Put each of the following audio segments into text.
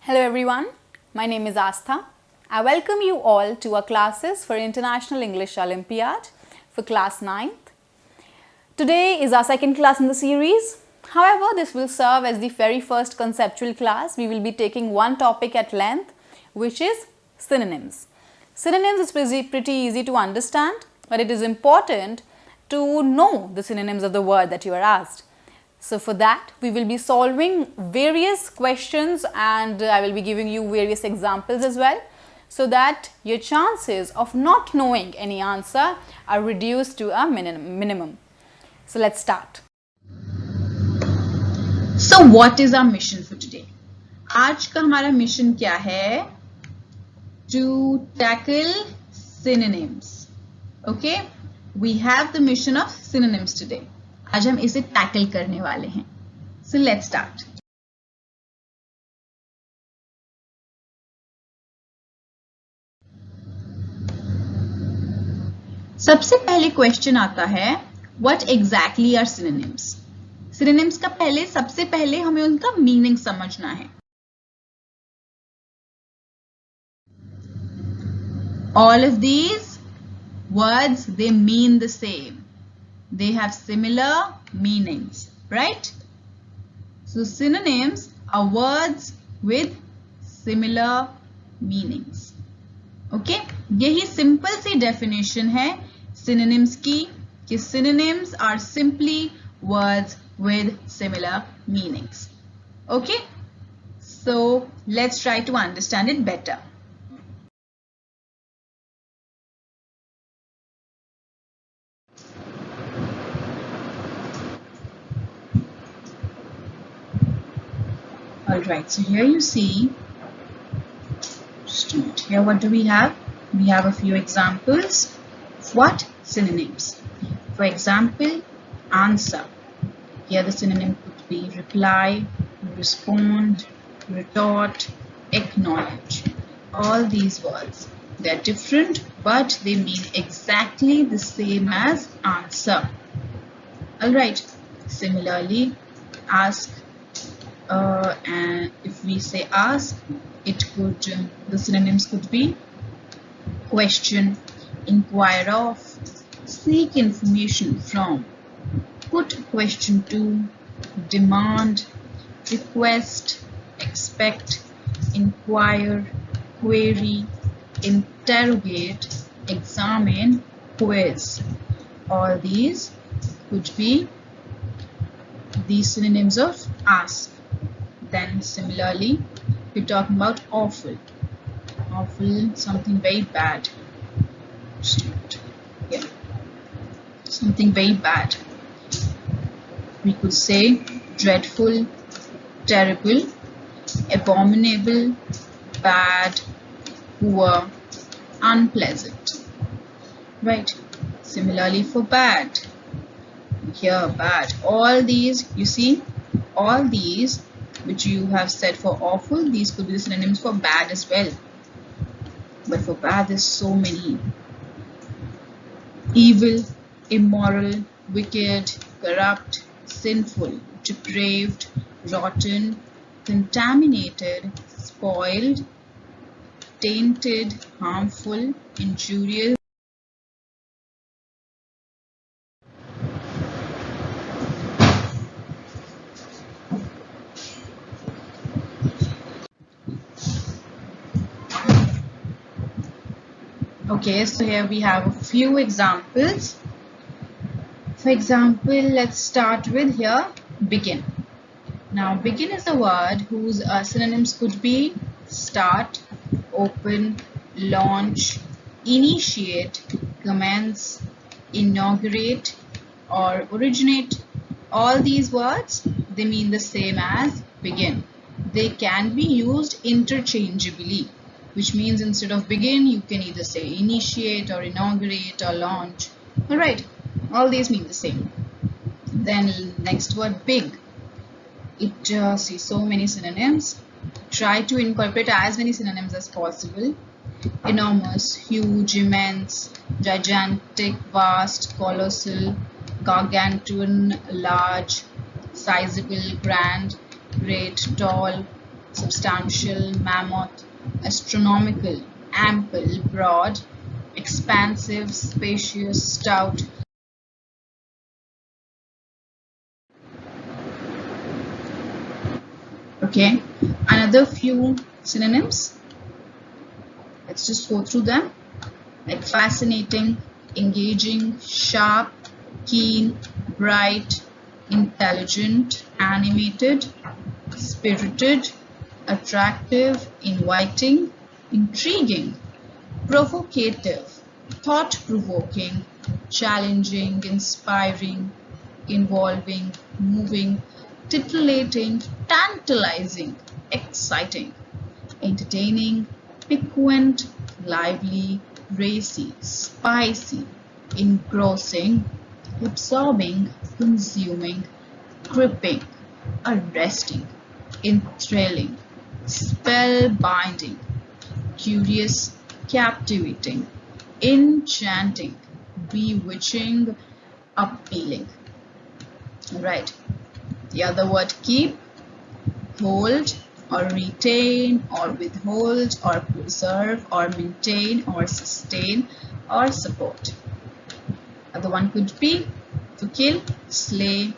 Hello everyone, my name is Aastha. I welcome you all to our classes for International English Olympiad for class 9th. Today is our second class in the series. However, this will serve as the very first conceptual class. We will be taking one topic at length, which is synonyms. Synonyms is pretty easy to understand, but it is important to know the synonyms of the word that you are asked. So for that, we will be solving various questions and I will be giving you various examples as well, so that your chances of not knowing any answer are reduced to a minimum. So let's start. So what is our mission for today? आज का हमारा mission क्या है? To tackle synonyms. Okay? We have the mission of synonyms today. आज हम इसे tackle करने वाले हैं. So let's start. सबसे पहले क्वेश्चन आता है What exactly are synonyms? Synonyms का सबसे पहले हमें उनका मीनिंग समझना है. All of these words, they mean the same. They have similar meanings, right? So synonyms are words with similar meanings. Okay? यही simple सी definition है synonyms की, कि synonyms are simply words with similar meanings. Okay? So let's try to understand it better. Alright, so here you see, here what do we have? We have a few examples. What? Synonyms. For example, answer. Here the synonym could be reply, respond, retort, acknowledge. All these words, they are different but they mean exactly the same as answer. Alright, similarly, ask. And if we say ask, it could, the synonyms could be question, inquire of, seek information from, put question to, demand, request, expect, inquire, query, interrogate, examine, quiz. All these could be the synonyms of ask. Then similarly, we're talking about awful. Awful, something very bad. Yeah. Something very bad. We could say dreadful, terrible, abominable, bad, poor, unpleasant. Right. Similarly for bad. Here, bad. All these, you see, all these which you have said for awful, these could be the synonyms for bad as well. But for bad, there's so many. Evil, immoral, wicked, corrupt, sinful, depraved, rotten, contaminated, spoiled, tainted, harmful, injurious. Okay, so here we have a few examples. For example, let's start with here, begin. Now, begin is a word whose synonyms could be start, open, launch, initiate, commence, inaugurate, or originate. All these words, they mean the same as begin. They can be used interchangeably, which means instead of begin, you can either say initiate or inaugurate or launch. Alright, all these mean the same. Then next word, big. It see so many synonyms. Try to incorporate as many synonyms as possible. Enormous, huge, immense, gigantic, vast, colossal, gargantuan, large, sizable, grand, great, tall, substantial, mammoth, astronomical, ample, broad, expansive, spacious, stout. Okay, another few synonyms. Let's just go through them. Like fascinating, engaging, sharp, keen, bright, intelligent, animated, spirited, attractive, inviting, intriguing, provocative, thought-provoking, challenging, inspiring, involving, moving, titillating, tantalizing, exciting, entertaining, piquant, lively, racy, spicy, engrossing, absorbing, consuming, gripping, arresting, enthralling, spellbinding, curious, captivating, enchanting, bewitching, appealing. Right. The other word keep, hold, or retain, or withhold, or preserve, or maintain, or sustain, or support. Other one could be to kill, slay,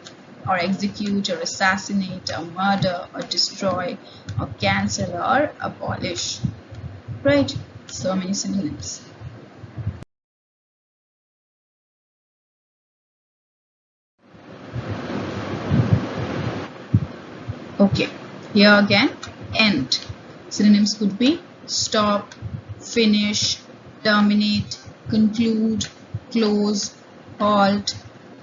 or execute, or assassinate, or murder, or destroy, or cancel, or abolish. Right? So many synonyms. Okay, here again, end. Synonyms could be stop, finish, terminate, conclude, close, halt,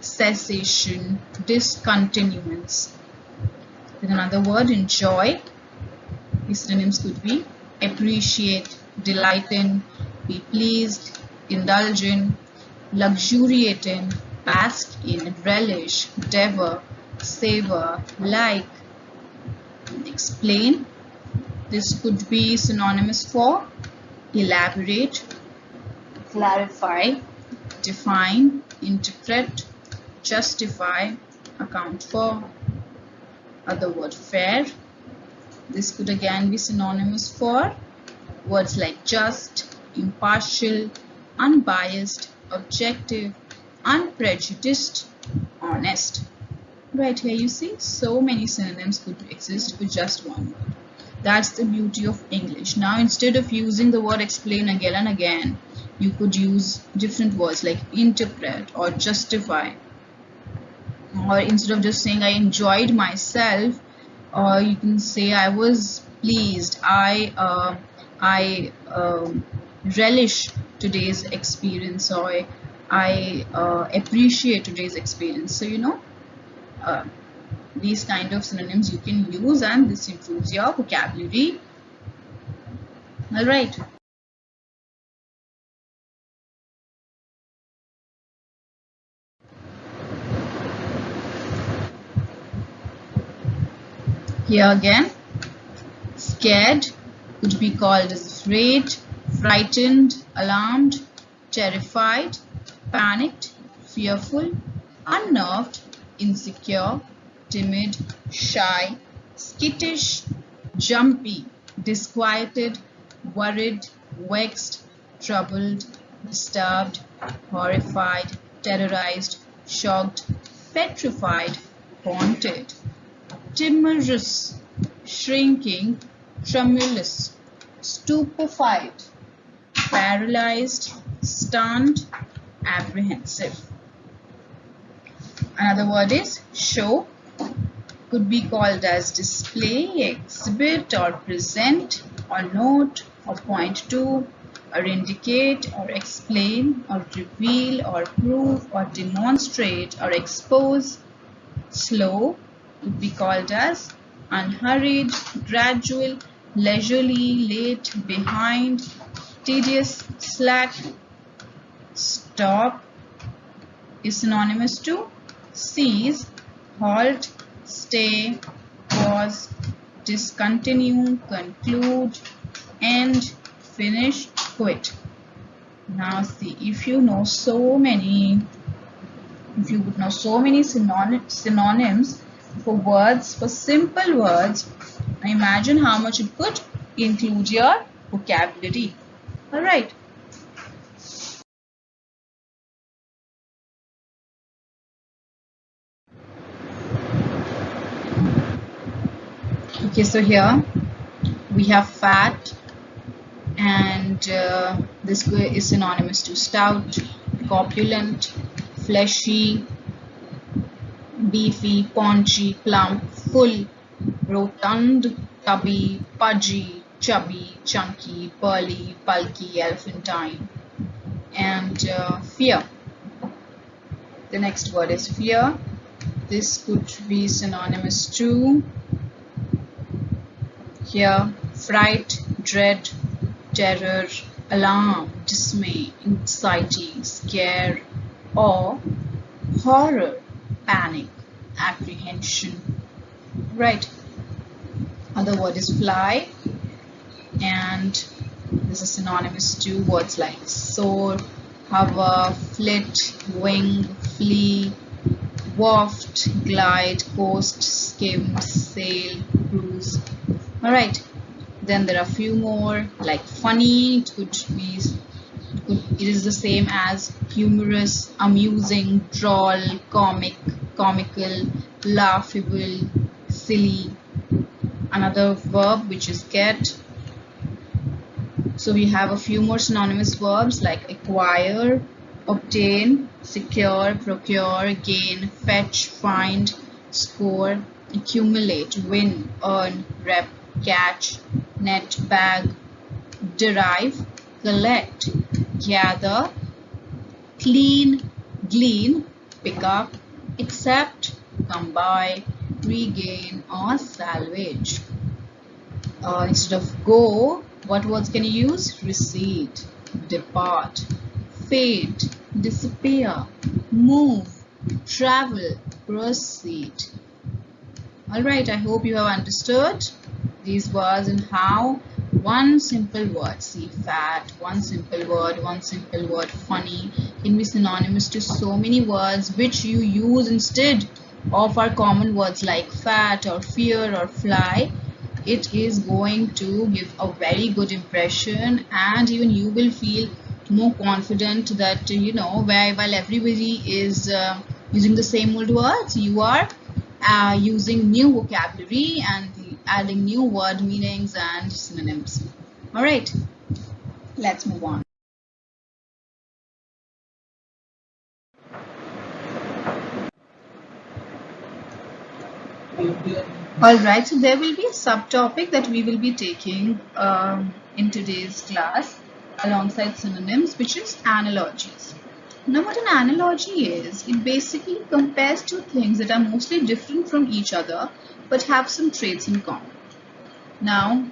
cessation, discontinuance. Then another word, enjoy. These synonyms could be appreciate, delight in, be pleased, indulge in, luxuriate in, bask in, relish, devour, savor, like. Explain. This could be synonymous for elaborate, clarify, define, interpret, justify, account for. Other word, fair. This could again be synonymous for words like just, impartial, unbiased, objective, unprejudiced, honest. Right here you see so many synonyms could exist with just one word. That's the beauty of English. Now instead of using the word explain again and again, you could use different words like interpret or justify. Or instead of just saying I enjoyed myself, or you can say I was pleased, I relish today's experience, or I appreciate today's experience. So you know, these kind of synonyms you can use, and this improves your vocabulary. All right. Here again, scared could be called as afraid, frightened, alarmed, terrified, panicked, fearful, unnerved, insecure, timid, shy, skittish, jumpy, disquieted, worried, vexed, troubled, disturbed, horrified, terrorized, shocked, petrified, haunted, timorous, shrinking, tremulous, stupefied, paralyzed, stunned, apprehensive. Another word is show. Could be called as display, exhibit, or present, or note, or point to, or indicate, or explain, or reveal, or prove, or demonstrate, or expose. Slow could be called as unhurried, gradual, leisurely, late, behind, tedious, slack. Stop is synonymous to cease, halt, stay, pause, discontinue, conclude, end, finish, quit. Now see, if you would know so many synonyms for words, for simple words, Now imagine how much it could include your vocabulary. Alright. Okay, so here we have fat, and this is synonymous to stout, corpulent, fleshy, beefy, paunchy, plump, full, rotund, tubby, pudgy, chubby, chunky, pearly, bulky, elephantine, and fear. The next word is fear. This could be synonymous to here fright, dread, terror, alarm, dismay, anxiety, scare, awe, horror, panic, apprehension. Right. Other word is fly, and this is synonymous to words like soar, hover, flit, wing, flee, waft, glide, coast, skim, sail, cruise. Alright, then there are a few more like funny. It is the same as humorous, amusing, droll, comic, comical, laughable, silly. Another verb which is get. So we have a few more synonymous verbs like acquire, obtain, secure, procure, gain, fetch, find, score, accumulate, win, earn, rep, catch, net, bag, derive, collect, gather, clean, glean, pick up, accept, come by, regain, or salvage. Instead of go, what words can you use? Recede, depart, fade, disappear, move, travel, proceed. Alright, I hope you have understood these words and how one simple word, see fat, one simple word, funny, can be synonymous to so many words which you use instead of our common words like fat or fear or fly. It is going to give a very good impression, and even you will feel more confident that while everybody is using the same old words, you are using new vocabulary and adding new word meanings and synonyms. All right, let's move on. Alright, so there will be a subtopic that we will be taking in today's class alongside synonyms, which is analogies. Now what an analogy is, it basically compares two things that are mostly different from each other but have some traits in common. Now,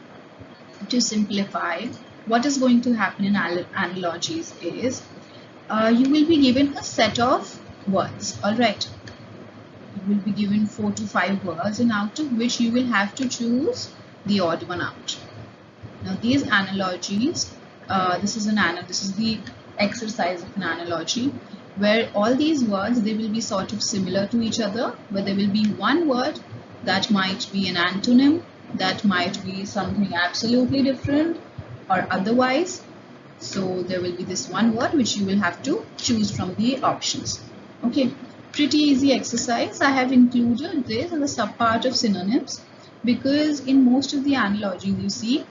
to simplify, what is going to happen in analogies is you will be given a set of words, alright. You will be given 4 to 5 words, and out of which you will have to choose the odd one out. Now these analogies, this is the exercise of an analogy, where all these words, they will be sort of similar to each other, but there will be one word that might be an antonym, that might be something absolutely different or otherwise. So there will be this one word which you will have to choose from the options. Okay. Pretty easy exercise. I have included this as a subpart of synonyms because in most of the analogies you see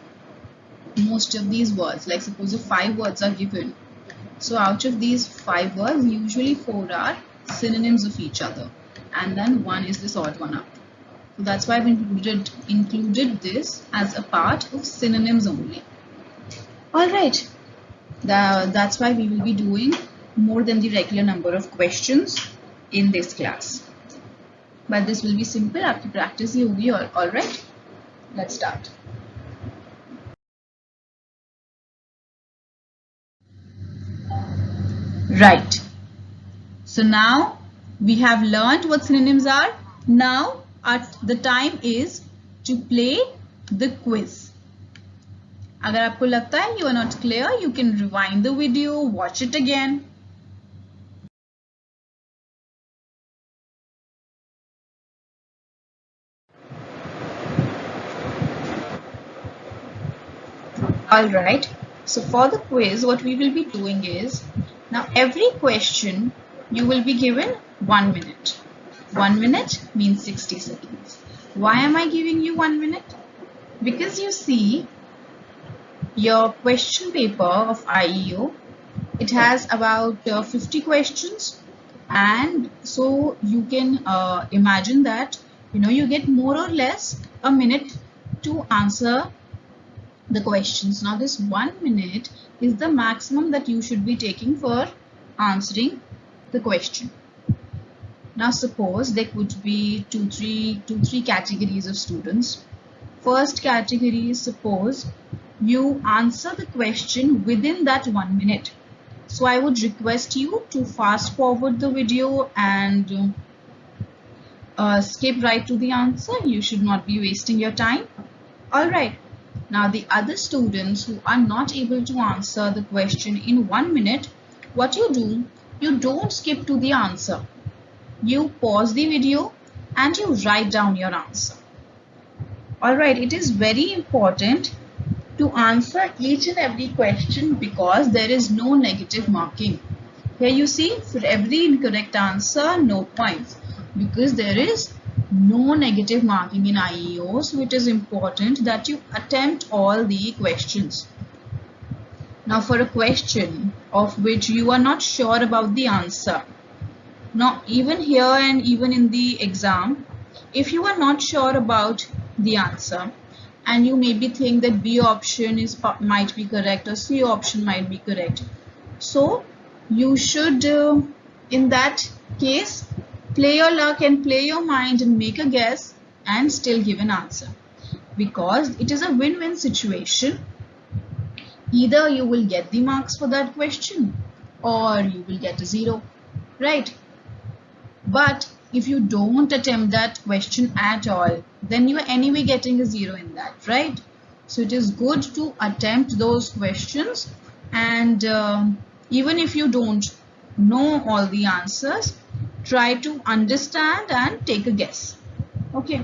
most of these words, like suppose if 5 words are given, so out of these 5 words usually 4 are synonyms of each other and then 1 is this odd one out. So that's why I've included this as a part of synonyms only. Alright, that's why we will be doing more than the regular number of questions in this class, but this will be simple. आपकी practice ही होगी. All right, let's start. Right, so now we have learned what synonyms are. Now the time is to play the quiz. अगर आपको लगता है you are not clear, you can rewind the video, watch it again. Alright, so for the quiz, what we will be doing is, now every question you will be given 1 minute. 1 minute means 60 seconds. Why am I giving you 1 minute? Because you see, your question paper of IEO, it has about 50 questions, and so you can imagine that you get more or less a minute to answer the questions. Now this 1 minute is the maximum that you should be taking for answering the question. Now suppose there could be two, three categories of students. First category is, suppose you answer the question within that 1 minute. So I would request you to fast forward the video and skip right to the answer. You should not be wasting your time. Alright. Now the other students who are not able to answer the question in 1 minute, what you do, you don't skip to the answer. You pause the video and you write down your answer. Alright, it is very important to answer each and every question because there is no negative marking. Here you see, for every incorrect answer, no points, because there is no negative marking in IEO, so it is important that you attempt all the questions. Now for a question of which you are not sure about the answer, now even here and even in the exam, if you are not sure about the answer and you maybe think that B option might be correct or C option might be correct, so you should in that case play your luck and play your mind and make a guess and still give an answer, because it is a win-win situation. Either you will get the marks for that question or you will get a 0, right? But if you don't attempt that question at all, then you are anyway getting a 0 in that, right? So it is good to attempt those questions, and even if you don't know all the answers, try to understand and take a guess. Okay,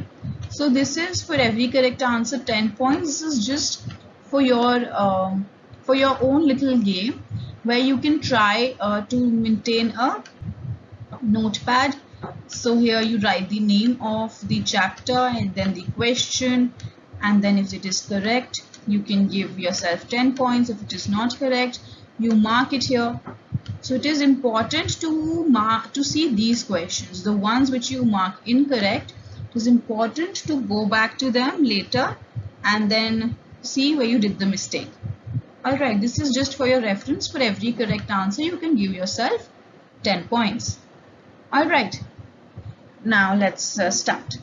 so this is for every correct answer 10 points. This is just for your own little game where you can try to maintain a notepad. So here you write the name of the chapter and then the question, and then if it is correct you can give yourself 10 points. If it is not correct, you mark it here. So it is important to see these questions, the ones which you mark incorrect. It is important to go back to them later and then see where you did the mistake. Alright, this is just for your reference. For every correct answer you can give yourself 10 points. Alright, now let's start.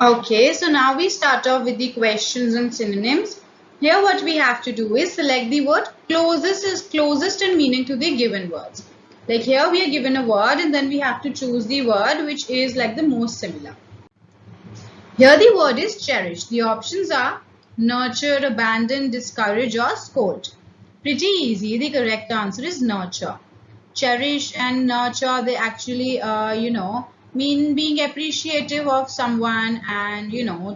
Okay, so now we start off with the questions and synonyms. Here what we have to do is select the word closest in meaning to the given words. Like here we are given a word and then we have to choose the word which is like the most similar. Here the word is cherish. The options are nurture, abandon, discourage or scold. Pretty easy. The correct answer is nurture. Cherish and nurture, they actually mean being appreciative of someone and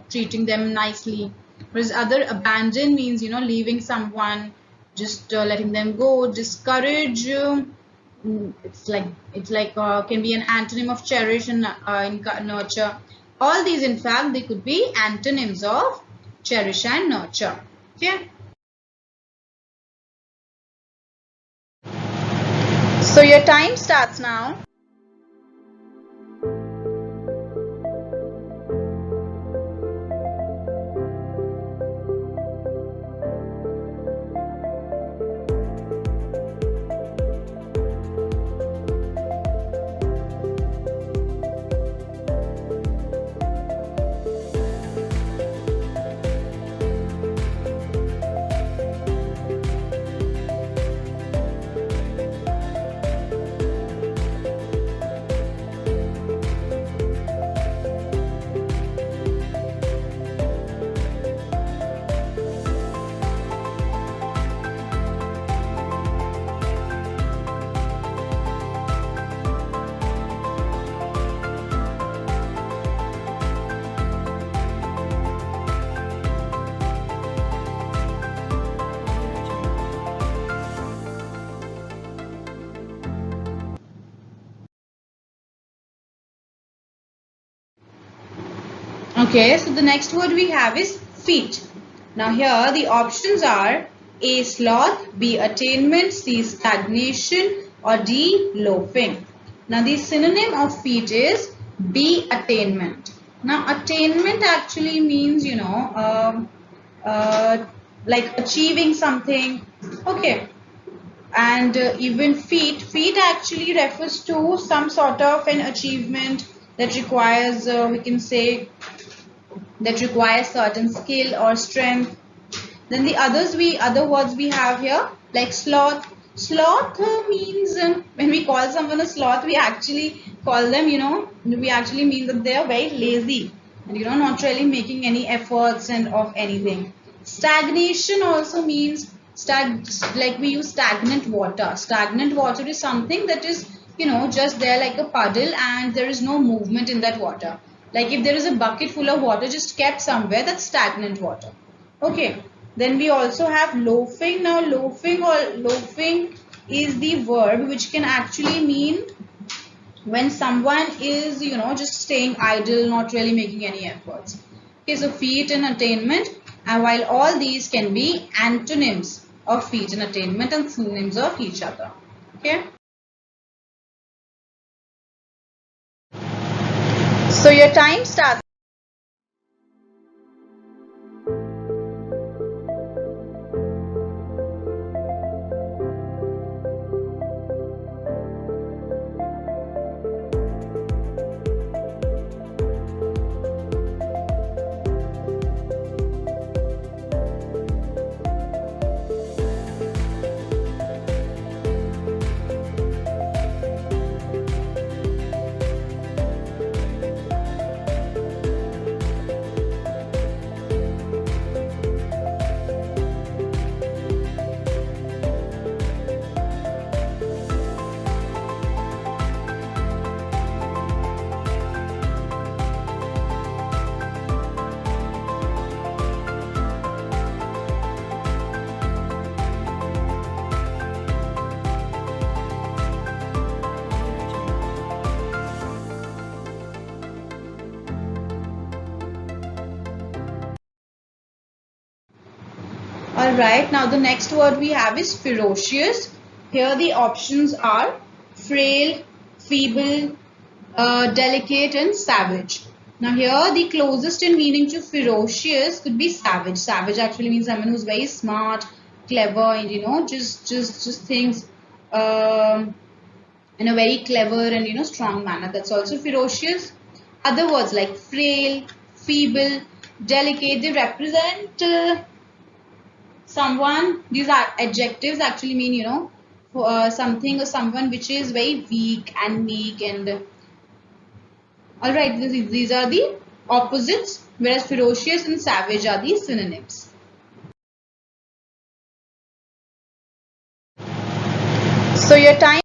treating them nicely. Whereas other abandon means leaving someone just letting them go. Discourage, it's like can be an antonym of cherish and nurture. All these, in fact, they could be antonyms of cherish and nurture. Okay. So your time starts now. Okay, so the next word we have is feet. Now here the options are A. Sloth, B. Attainment, C. Stagnation, or D. Loafing. Now the synonym of feet is B. Attainment. Now attainment actually means, you know, like achieving something. Okay. And even feat actually refers to some sort of an achievement that requires, we can say, that requires certain skill or strength. Then the other words we have here, like sloth. Sloth means when we call someone a sloth, we actually call them, you know, we actually mean that they are very lazy and, you know, not really making any efforts and of anything. Stagnation also means like we use stagnant water. Stagnant water is something that is, you know, just there like a puddle and there is no movement in that water. Like if there is a bucket full of water just kept somewhere, that's stagnant water. Okay. Then we also have loafing. Now loafing is the verb which can actually mean when someone is, you know, just staying idle, not really making any efforts. Okay, so feat and attainment, and while all these can be antonyms of feat and attainment and synonyms of each other. Okay. So your time starts. Alright, now the next word we have is ferocious. Here the options are frail, feeble, delicate, and savage. Now here the closest in meaning to ferocious could be savage. Savage actually means someone who's very smart, clever, and, you know, just thinks in a very clever and, you know, strong manner. That's also ferocious. Other words like frail, feeble, delicate, they represent someone. These are adjectives actually mean, you know, something or someone which is very weak and meek. And all right, these are the opposites, whereas ferocious and savage are the synonyms. So your time.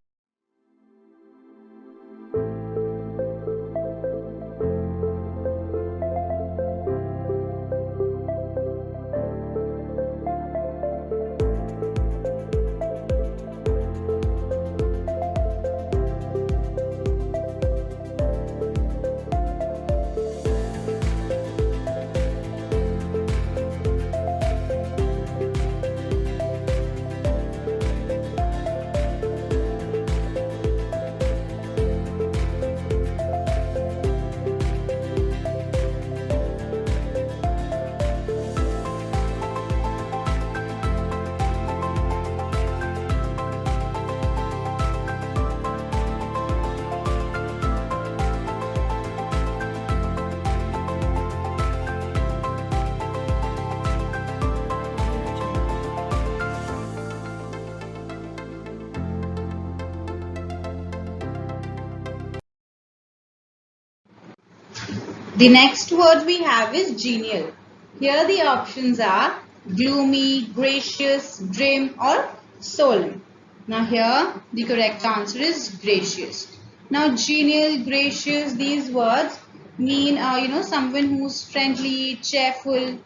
The next word we have is genial. Here the options are gloomy, gracious, grim or solemn. Now here the correct answer is gracious. Now genial, gracious, these words mean someone who's friendly, cheerful,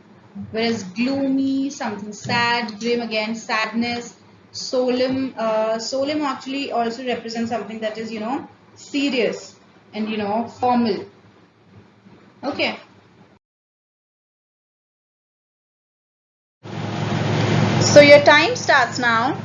whereas gloomy, something sad, grim again sadness, solemn, solemn actually also represents something that is serious and formal. Okay. So your time starts now.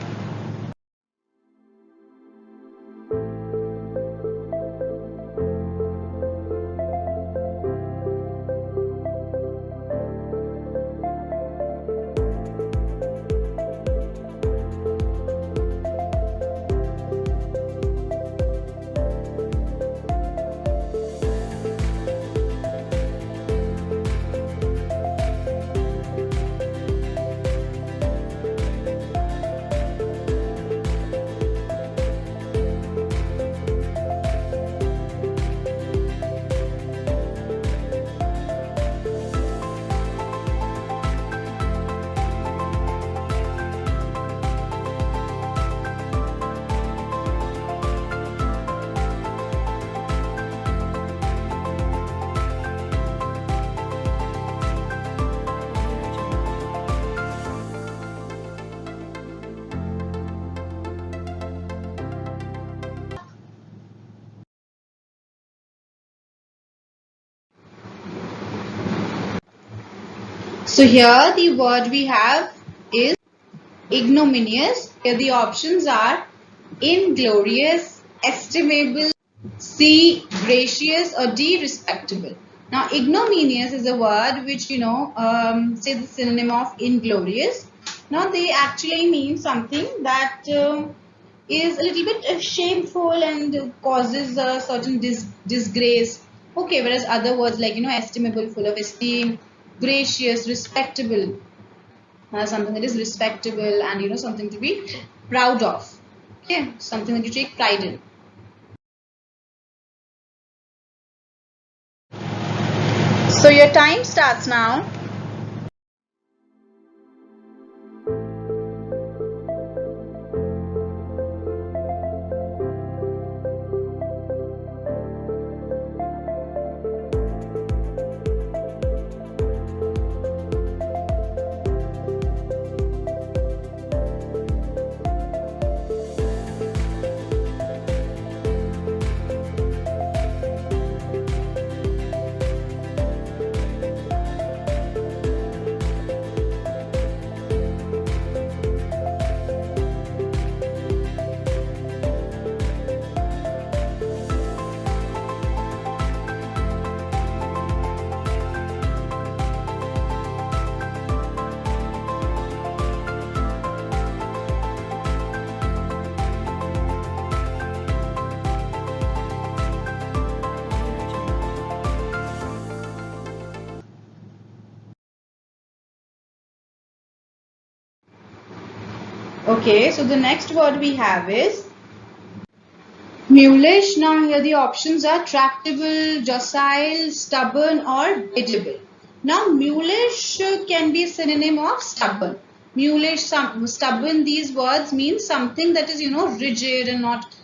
So here the word we have is ignominious. Here the options are inglorious, estimable, C, gracious or D, respectable. Now ignominious is a word which say the synonym of inglorious. Now they actually mean something that is a little bit shameful and causes a certain disgrace. Okay, whereas other words like estimable, full of esteem, gracious, respectable, something that is respectable and something to be proud of. Okay, something that you take pride in. So your time starts now. Okay, so the next word we have is mulish. Now here the options are tractable, docile, stubborn or biddable. Now mulish can be a synonym of stubborn. Mulish, stubborn, these words mean something that is rigid and not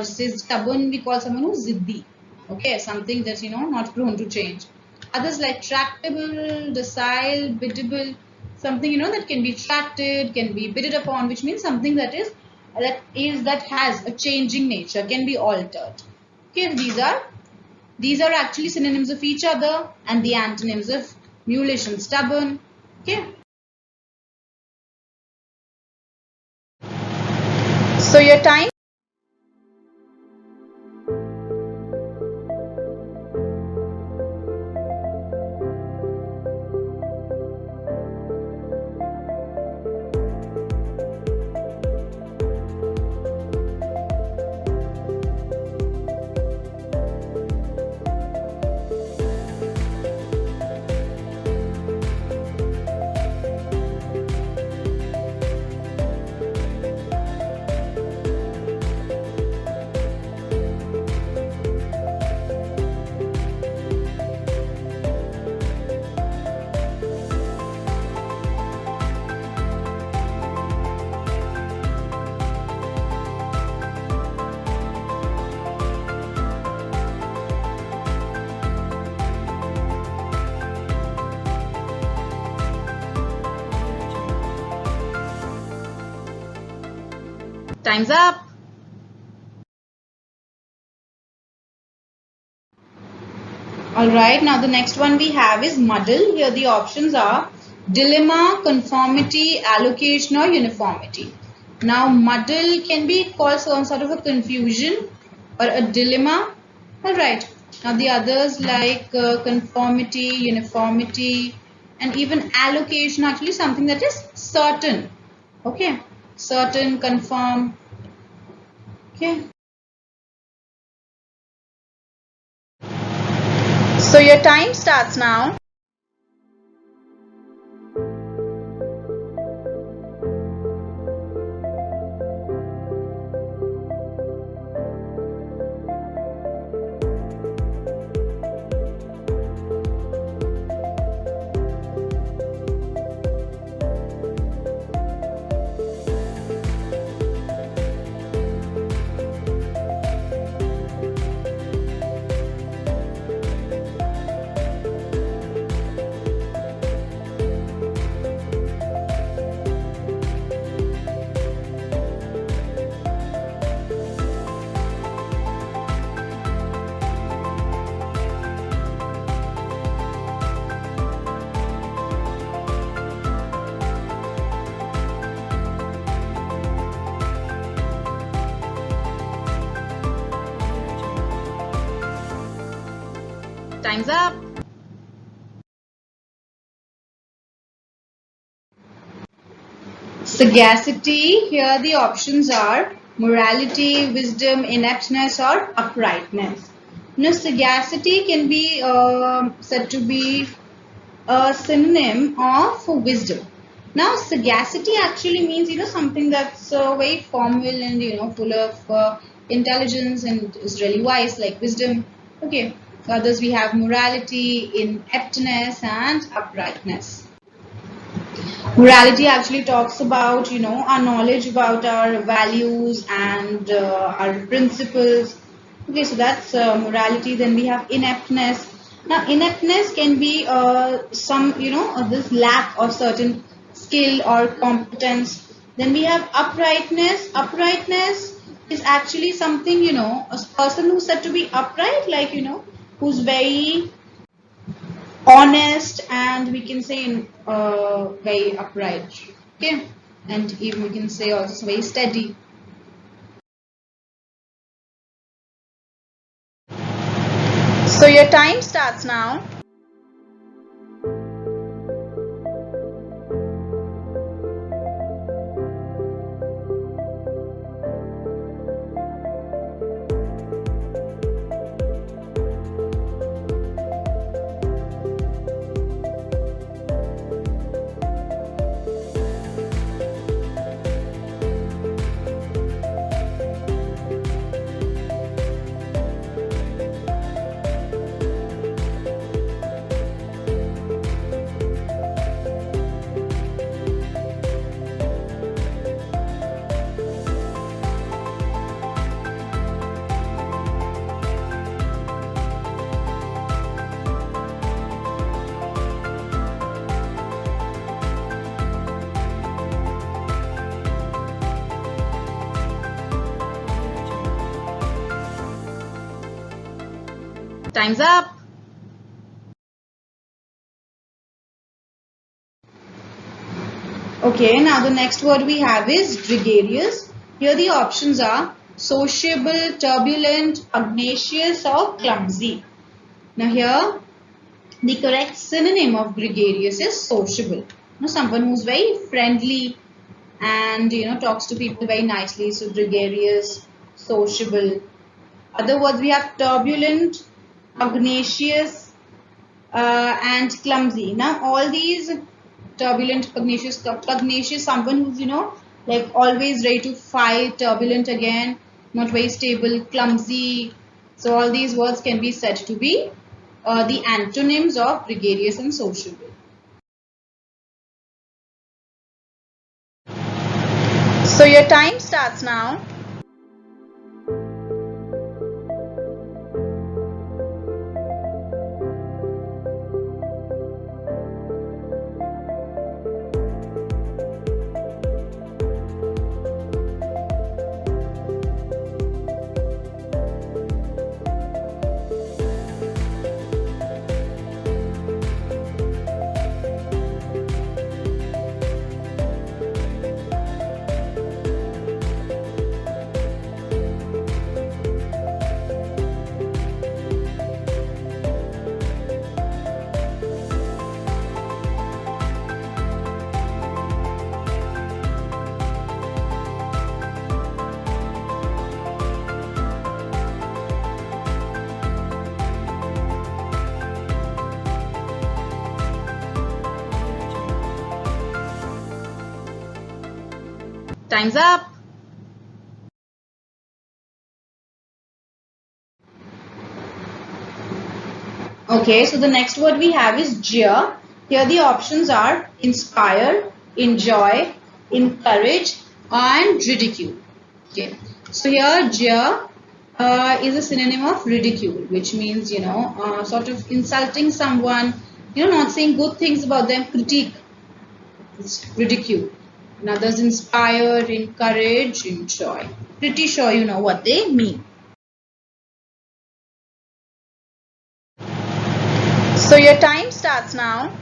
stubborn. We call someone who's ziddi. Okay, something that's not prone to change. Others like tractable, docile, biddable, something that can be tracted, can be bidded upon, which means something that has a changing nature, can be altered. Okay, these are actually synonyms of each other and the antonyms of mulish and stubborn. Okay. So your time. Time's up. Alright, now the next one we have is muddle. Here the options are dilemma, conformity, allocation or uniformity. Now muddle can be called some sort of a confusion or a dilemma. Alright, now the others like conformity, uniformity and even allocation, actually something that is certain. Okay, certain, conform. Okay. So your time starts now. Time's up. Sagacity, here the options are morality, wisdom, ineptness or uprightness. Now sagacity can be said to be a synonym of wisdom. Now sagacity actually means something that's very formal and full of intelligence and is really wise, like wisdom. Okay. Others we have morality, ineptness and uprightness. Morality actually talks about our knowledge about our values and our principles. Okay, so that's morality. Then we have ineptness. Now ineptness can be some this lack of certain skill or competence. Then we have uprightness. Uprightness is actually something a person who's said to be upright, like who's very honest and we can say very upright. Okay, and even we can say also very steady. So your time starts now. Time's up. Okay, now the next word we have is gregarious. Here the options are sociable, turbulent, pugnacious or clumsy. Now here the correct synonym of gregarious is sociable. Someone who's very friendly and talks to people very nicely. So gregarious, sociable. Other words we have turbulent, pugnacious and clumsy. Now all these turbulent, pugnacious, someone who's like always ready to fight, turbulent again, not very stable, clumsy. So all these words can be said to be the antonyms of gregarious and sociable. So your time starts now. Time's up. Okay, so the next word we have is jeer. Here the options are inspire, enjoy, encourage, and ridicule. Okay, so here jeer is a synonym of ridicule, which means, sort of insulting someone, not saying good things about them, critique. It's ridicule. And others inspire, encourage, enjoy. Pretty sure you know what they mean. So your time starts now.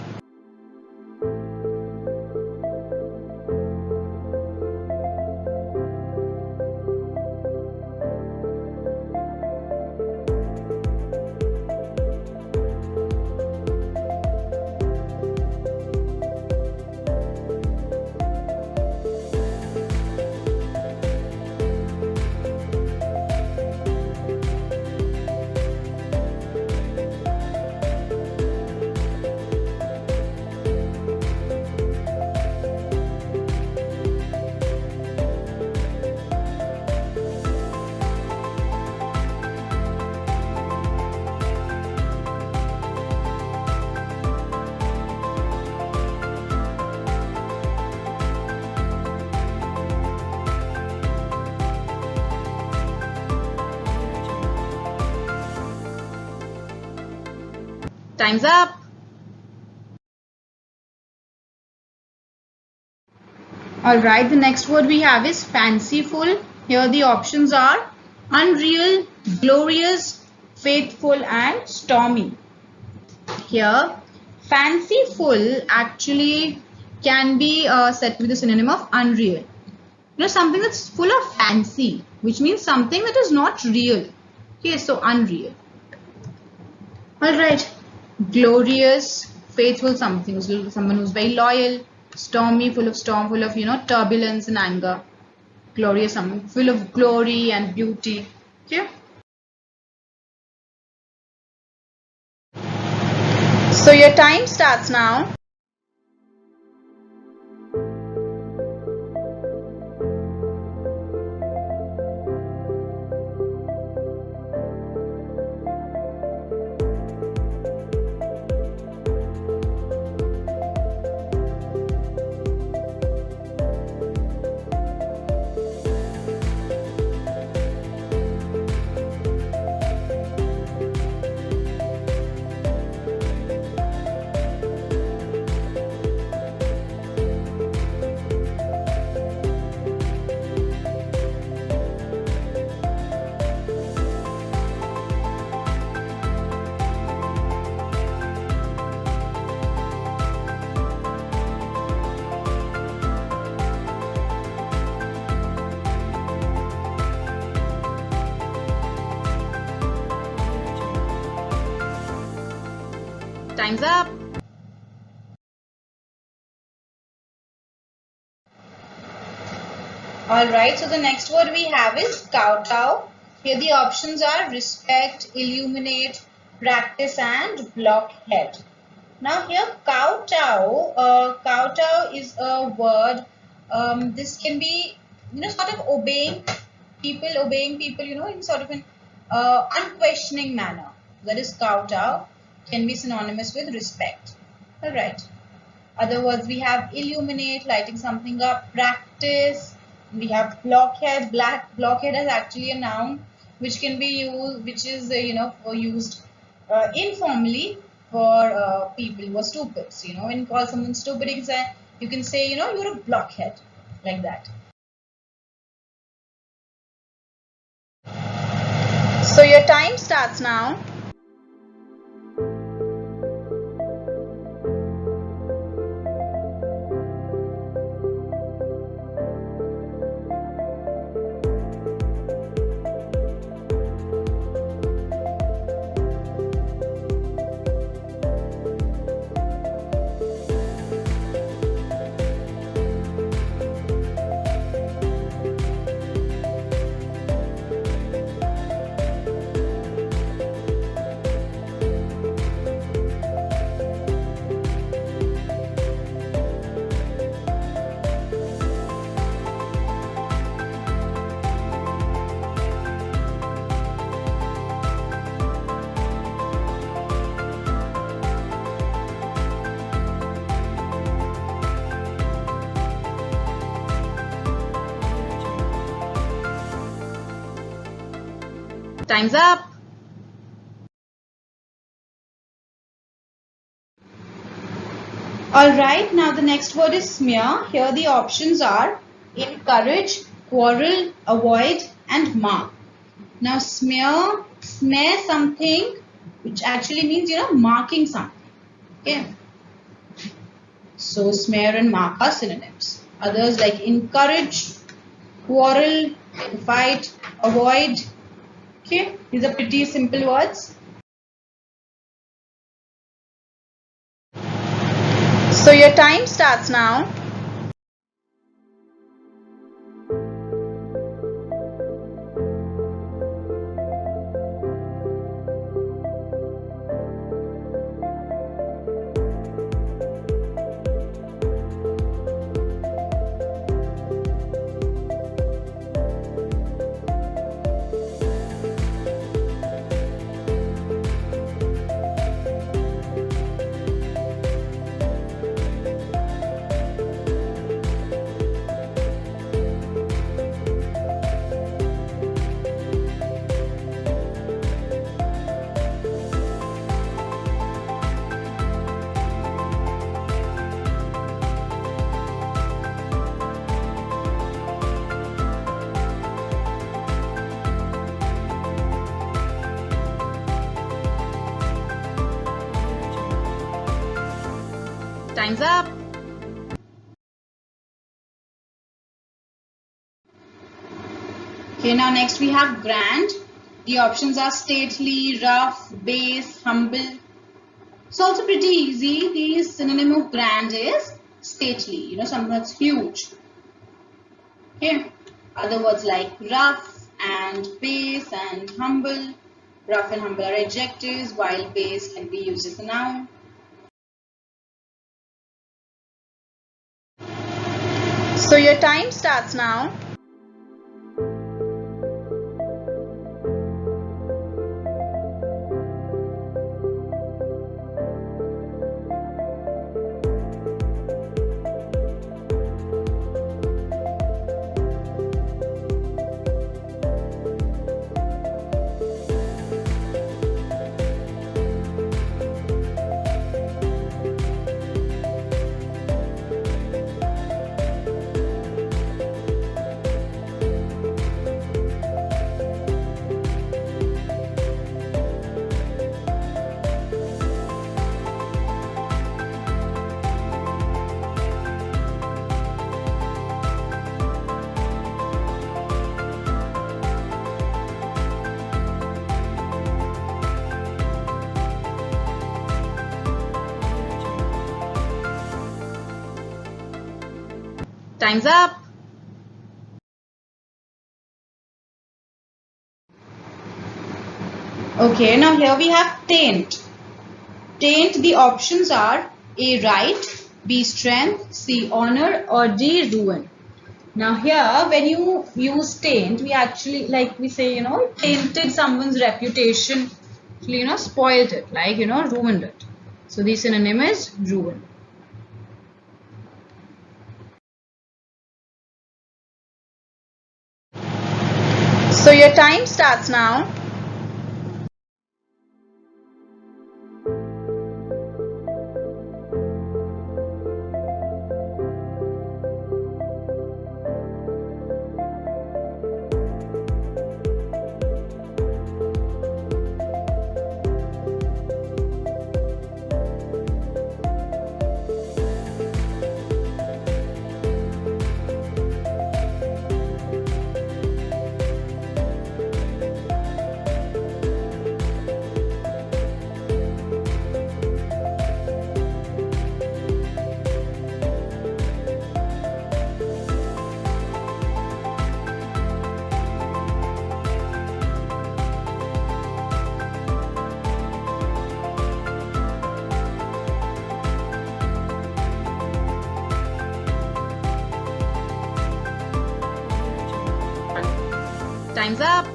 Time's up. Alright, the next word we have is fanciful. Here the options are unreal, glorious, faithful, and stormy. Here, fanciful actually can be set with the synonym of unreal. Something that's full of fancy, which means something that is not real. Okay, so unreal. Alright. Glorious, faithful, someone who's very loyal. Stormy, full of storm, full of turbulence and anger. Glorious, something full of glory and beauty. Okay. So your time starts now. Time's up. Alright, so the next word we have is kowtow. Here the options are respect, illuminate, practice, and blockhead. Now here kowtow is a word. This can be sort of obeying people, in sort of an unquestioning manner. That is kowtow. Can be synonymous with respect. Alright. Other words we have illuminate, lighting something up, practice. We have blockhead. Blockhead is actually a noun which can be used, which is used informally for people who are stupid. So, when you call someone stupid, you can say you're a blockhead, like that. So your time starts now. Time's up. Alright, now the next word is smear. Here the options are encourage, quarrel, avoid and mark. Now smear something, which actually means, marking something. Okay. So smear and mark are synonyms. Others like encourage, quarrel, fight, avoid. Okay, these are pretty simple words. So your time starts now. Time's up. Okay, now next we have grand. The options are stately, rough, base, humble. It's also pretty easy. The synonym of grand is stately, something that's huge. Okay, other words like rough and base and humble. Rough and humble are adjectives, while base can be used as a noun. So your time starts now. Time's up. Okay, now here we have taint. Taint, the options are A, right, B, strength, C, honor or D, ruin. Now here when you use taint, we actually, like we say, tainted someone's reputation, actually, spoiled it, like, ruined it. So the synonym is ruin. So your time starts now. Time's up.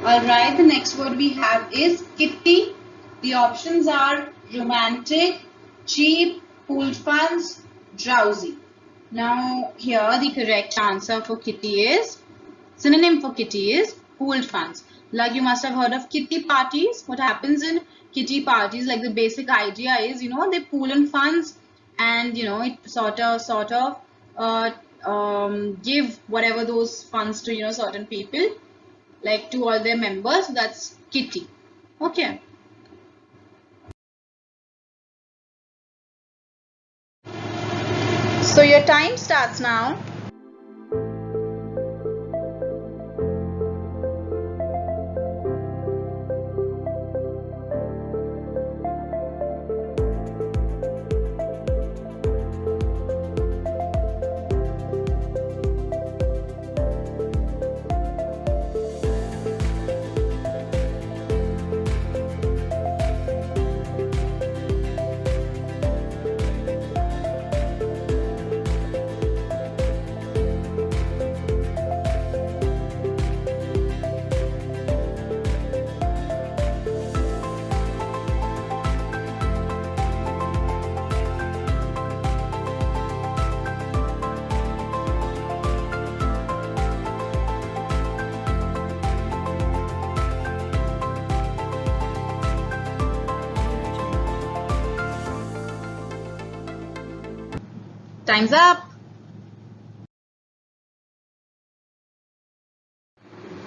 Alright, the next word we have is kitty. The options are romantic, cheap, pooled funds, drowsy. Now here the correct answer for kitty is, synonym for kitty is pooled funds. Like you must have heard of kitty parties. What happens in kitty parties, like the basic idea is, they pool in funds, and it sort of give whatever those funds to certain people, like to all their members. So that's kitty. Okay. So your time starts now. Time's up.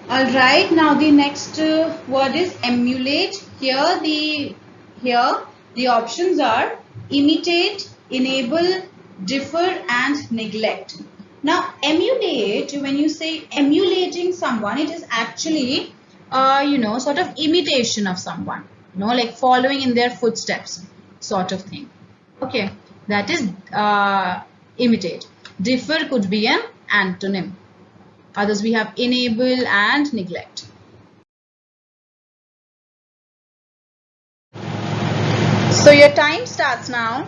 Alright, now the next word is emulate. Here the options are imitate, enable, differ and neglect. Now emulate, when you say emulating someone, it is actually sort of imitation of someone, like following in their footsteps sort of thing. Okay, that is imitate. Differ could be an antonym. Others we have enable and neglect. So your time starts now.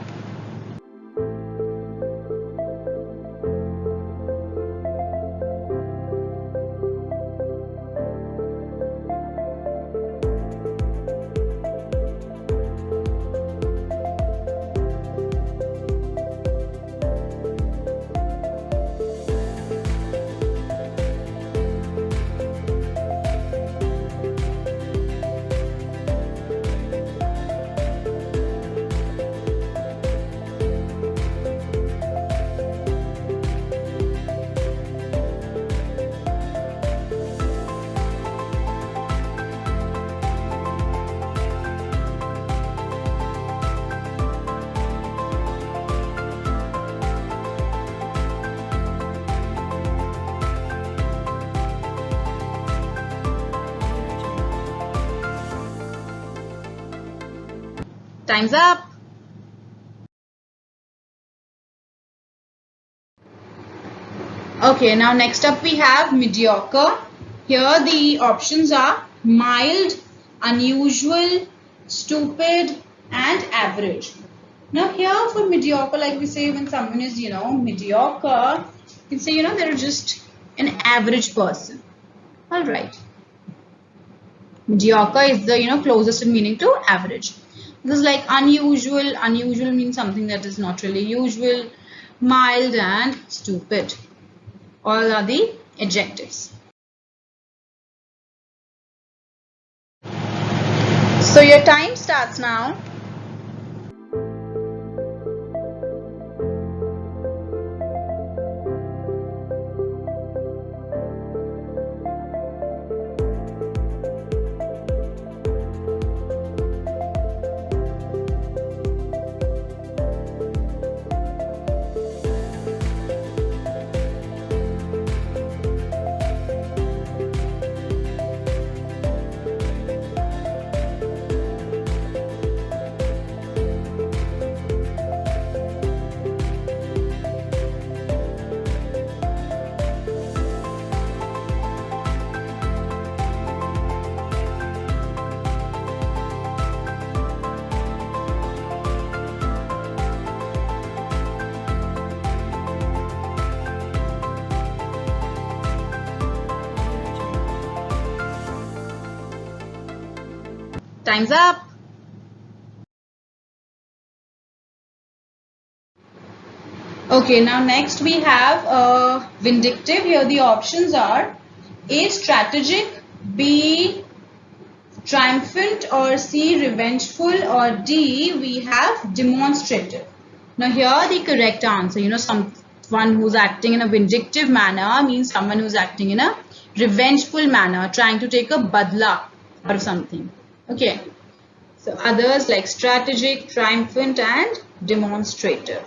Time's up. Okay, now next up we have mediocre. Here the options are mild, unusual, stupid and average. Now here for mediocre, like we say when someone is, mediocre, you can say, they're just an average person. Alright. Mediocre is the, closest in meaning to average. This is like unusual. Unusual means something that is not really usual. Mild and stupid. All are the adjectives. So your time starts now. Time's up. Okay, now next we have vindictive. Here the options are A. Strategic, B. Triumphant, or C. Revengeful, or D. We have demonstrative. Now here the correct answer, someone who's acting in a vindictive manner means someone who's acting in a revengeful manner, trying to take a badla or something. Okay. So others like strategic, triumphant, and demonstrative.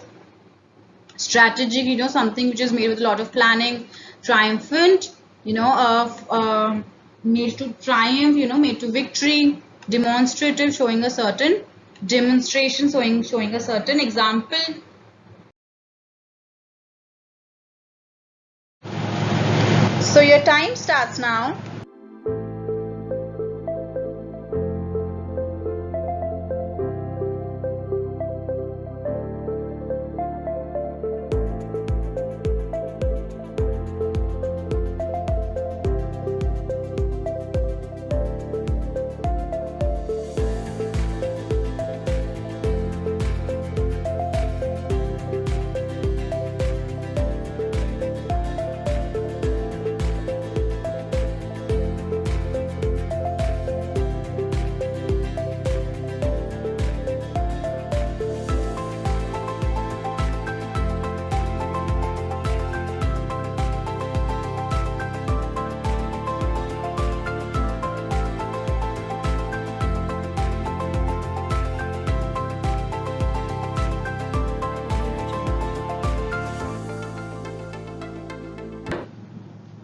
Strategic, something which is made with a lot of planning. Triumphant, made to triumph, made to victory. Demonstrative, showing a certain demonstration, showing a certain example. So your time starts now.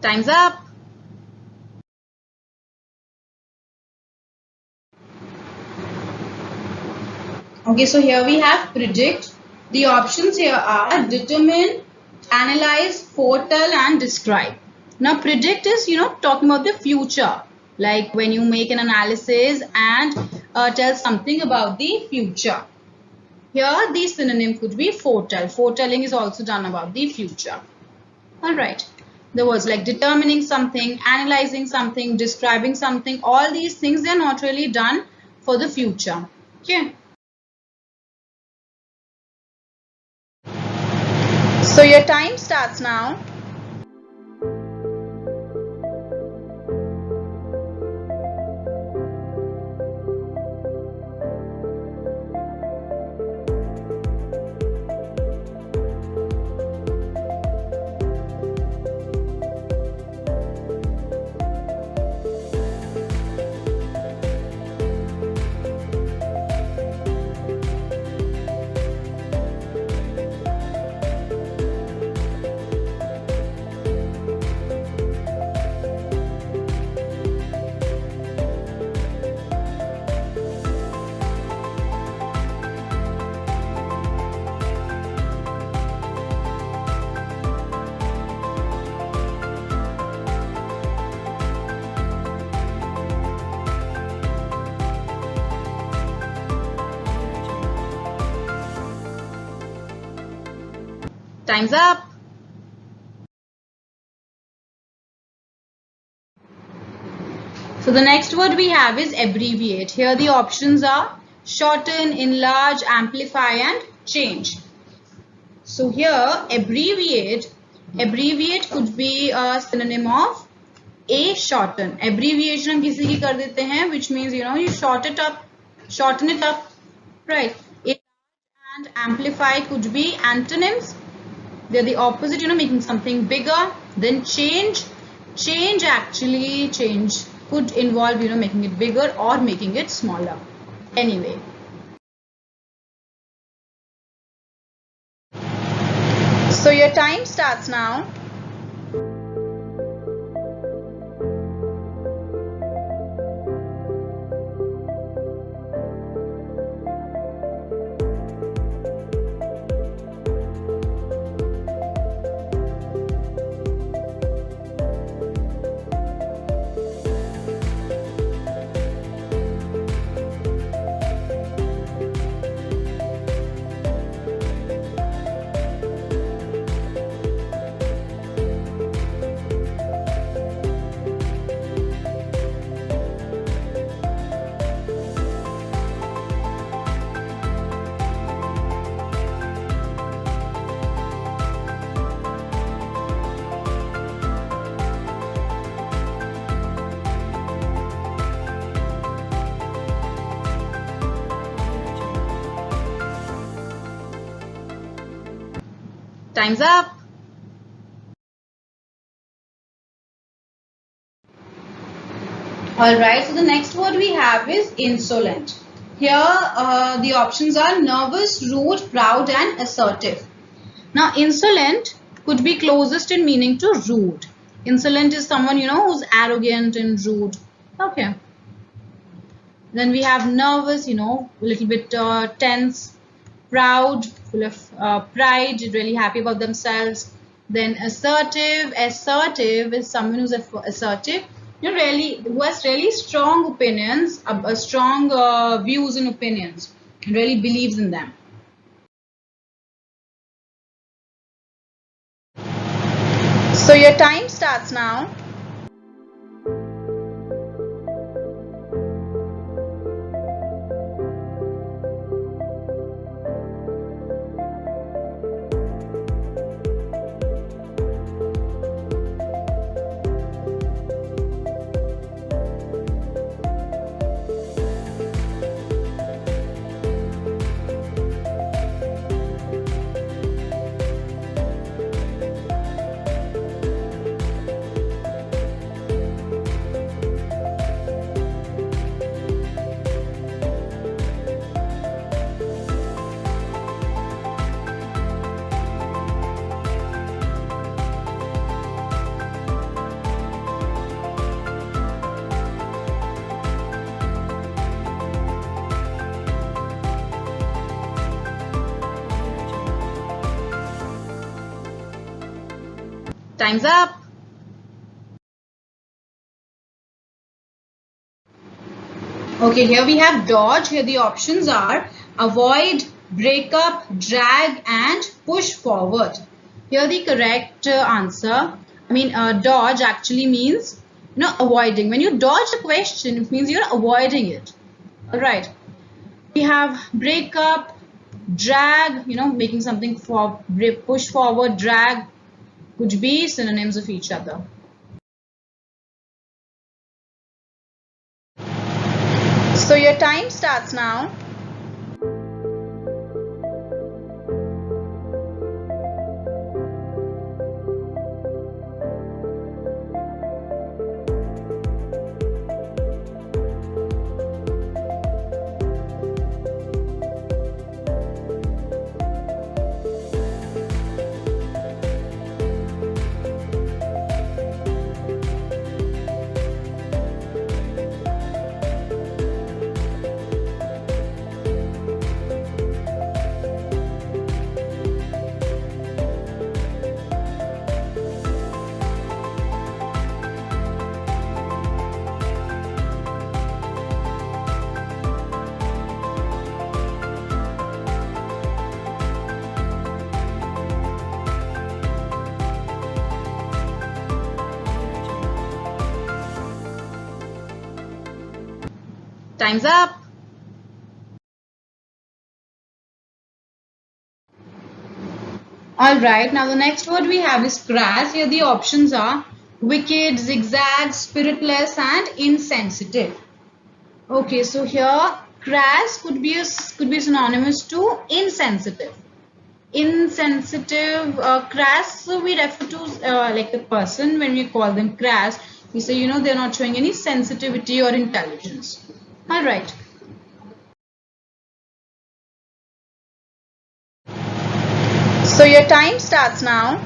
Time's up. Okay, so here we have predict. The options here are determine, analyze, foretell, and describe. Now predict is, talking about the future. Like when you make an analysis and tell something about the future. Here the synonym could be foretell. Foretelling is also done about the future. Alright. The words like determining something, analyzing something, describing something, all these things, they are not really done for the future. Okay. So your time starts now. Time's up. So the next word we have is abbreviate. Here the options are shorten, enlarge, amplify, and change. So here abbreviate could be a synonym of A. Shorten. Abbreviation हम किसी की कर देते हैं, which means you shorten it up, right? And amplify could be antonyms. They're the opposite, making something bigger. Then change could involve, making it bigger or making it smaller. Anyway. So your time starts now. Time's up. Alright, so the next word we have is insolent. Here the options are nervous, rude, proud and assertive. Now insolent could be closest in meaning to rude. Insolent is someone who's arrogant and rude. Okay. Then we have nervous, a little bit tense, proud, full of pride, really happy about themselves. Then assertive. Assertive is someone who's assertive, who has really strong opinions, strong views and opinions, and really believes in them. So your time starts now. Time's up. Okay, here we have dodge. Here the options are avoid, break up, drag and push forward. Here the correct answer, dodge actually means avoiding. When you dodge a question, it means you're avoiding it. Alright. We have break up, drag, making something push forward, drag could be synonyms of each other. So your time starts now. Time's up. Alright, now the next word we have is crass. Here the options are wicked, zigzag, spiritless and insensitive. Okay, so here crass could be synonymous to insensitive. Insensitive, crass, so we refer to like the person. When we call them crass, we say they're not showing any sensitivity or intelligence. All right. So your time starts now.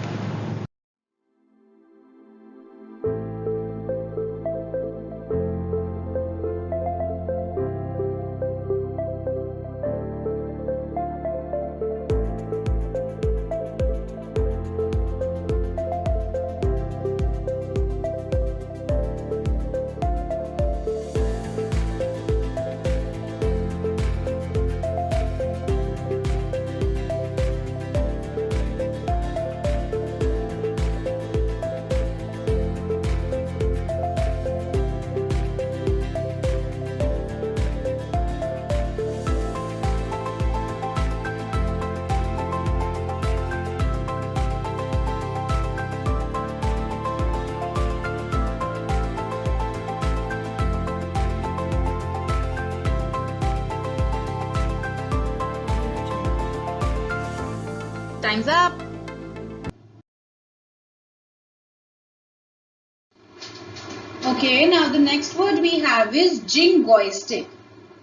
Time's up. Okay, now the next word we have is jingoistic.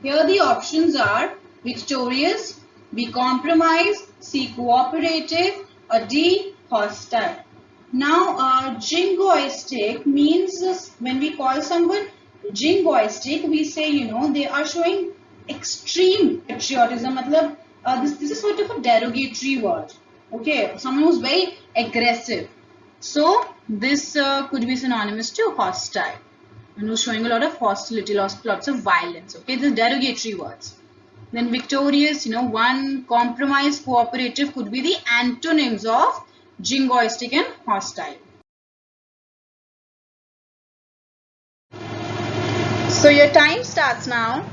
Here the options are victorious, B compromise, C cooperative, or D hostile. Now, jingoistic means when we call someone jingoistic, we say, they are showing extreme patriotism. Matlab, this is sort of a derogatory word. Okay, someone who's very aggressive. So, this could be synonymous to hostile. And who's showing a lot of hostility, lots of violence. Okay, these derogatory words. Then victorious, one compromise, cooperative could be the antonyms of jingoistic and hostile. So your time starts now.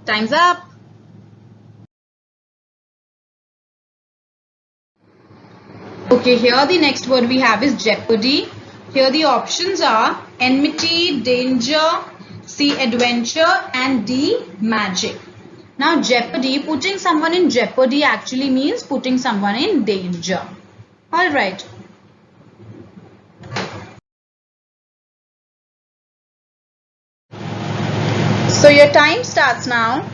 Time's up. Okay, here the next word we have is jeopardy. Here the options are enmity, danger, C adventure, and D magic. Now jeopardy, putting someone in jeopardy actually means putting someone in danger. Alright. So your time starts now.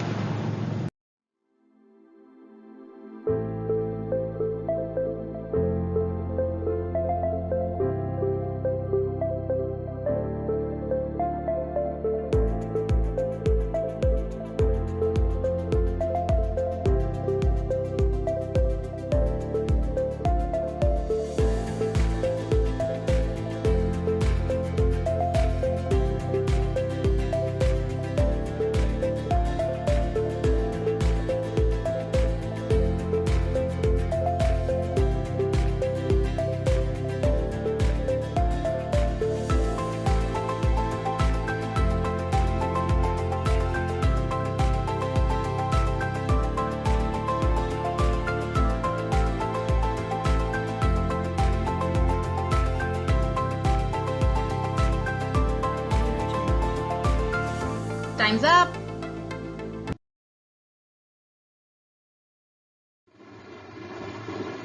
Time's up.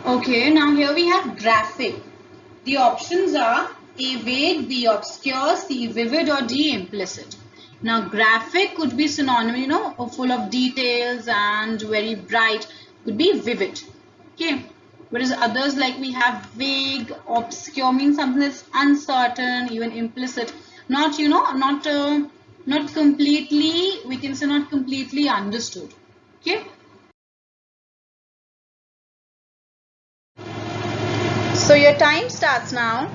Okay, now here we have graphic. The options are A vague, B obscure, C vivid, or D implicit. Now graphic could be synonym, full of details and very bright, could be vivid. Okay, whereas others like we have vague, obscure means something that's uncertain, even implicit, not not completely, we can say not completely understood. Okay. So your time starts now.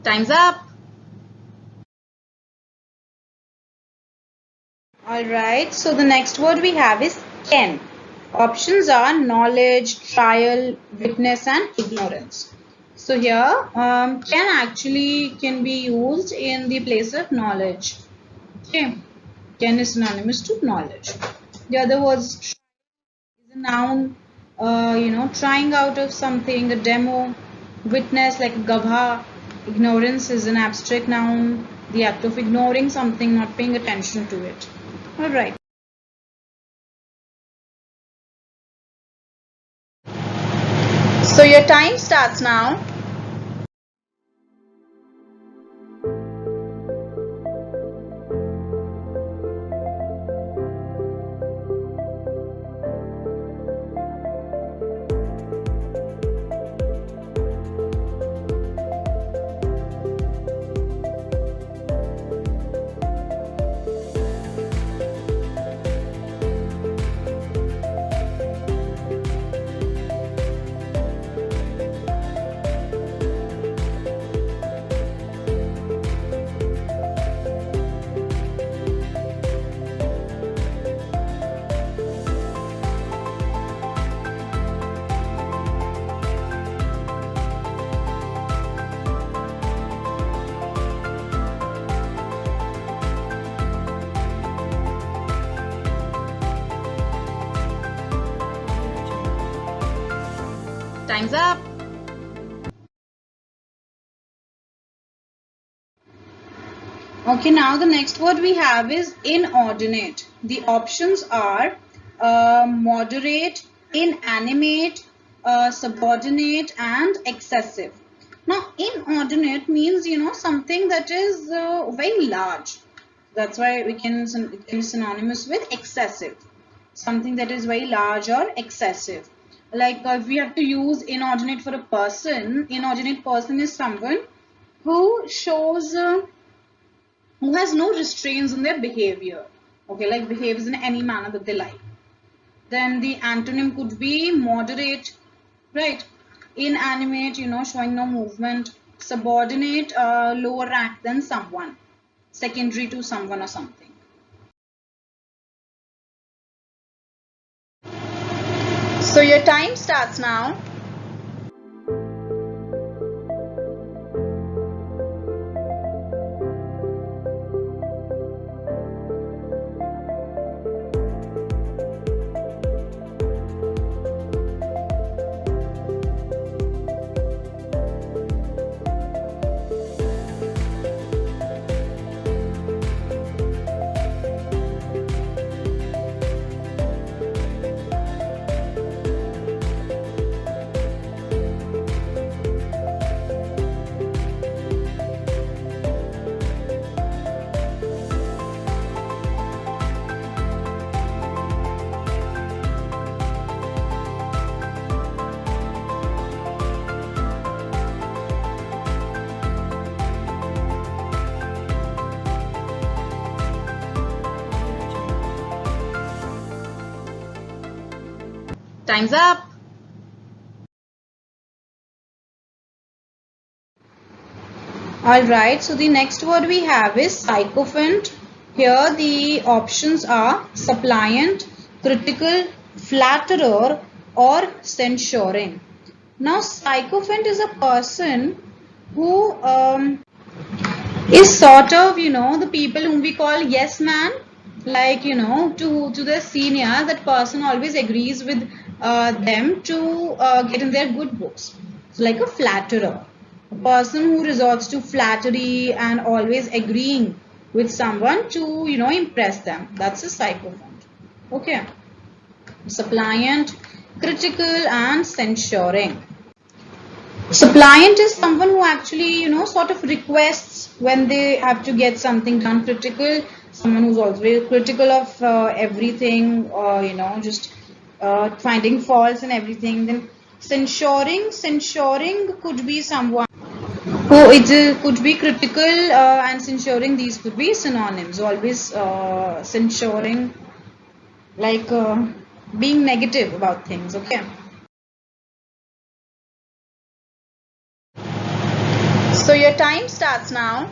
Time's up. Alright, so the next word we have is can. Options are knowledge, trial, witness, and ignorance. So here, can be used in the place of knowledge. Okay, can is synonymous to knowledge. The other was is a noun, trying out of something, a demo. Witness, like gabha. Ignorance is an abstract noun, the act of ignoring something, not paying attention to it. Alright. So your time starts now. Time's up. Okay, now the next word we have is inordinate. The options are moderate, inanimate, subordinate, and excessive. Now, inordinate means, something that is very large. That's why it can be synonymous with excessive. Something that is very large or excessive. Like if we have to use inordinate for a person, inordinate person is someone who shows, who has no restraints on their behavior. Okay, like behaves in any manner that they like. Then the antonym could be moderate, right? Inanimate, showing no movement. Subordinate, lower rank than someone. Secondary to someone or something. So your time starts now. Time's up. Alright, so the next word we have is sycophant. Here the options are suppliant, critical, flatterer, or censuring. Now, sycophant is a person who is sort of, the people whom we call yes man. Like, to the senior, that person always agrees with them to get in their good books. So like a flatterer, a person who resorts to flattery and always agreeing with someone to, impress them. That's a sycophant. Okay. Suppliant, critical, and censuring. Suppliant is someone who actually, sort of requests when they have to get something done. Critical, someone who's always critical of everything, or, just finding faults and everything. Then censuring could be someone who could be critical and censuring. These could be synonyms. Always censuring, like being negative about things. Okay. So your time starts now.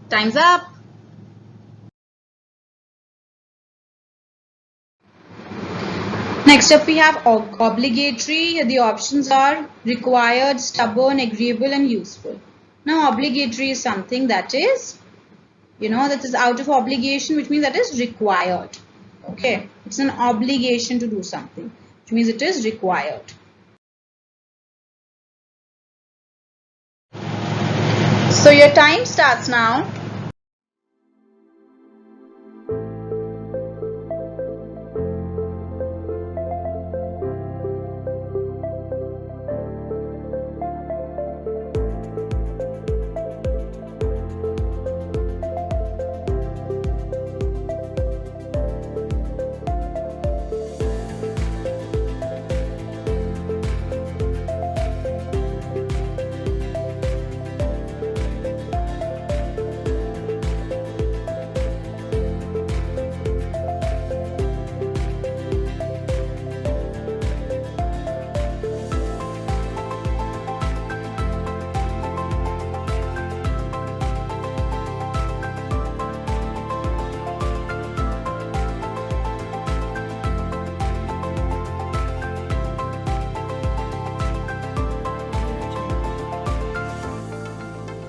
Time's up. Next up we have obligatory. The options are required, stubborn, agreeable and useful. Now obligatory is something that is, that is out of obligation, which means that is required. Okay, it's an obligation to do something, which means it is required. So your time starts now.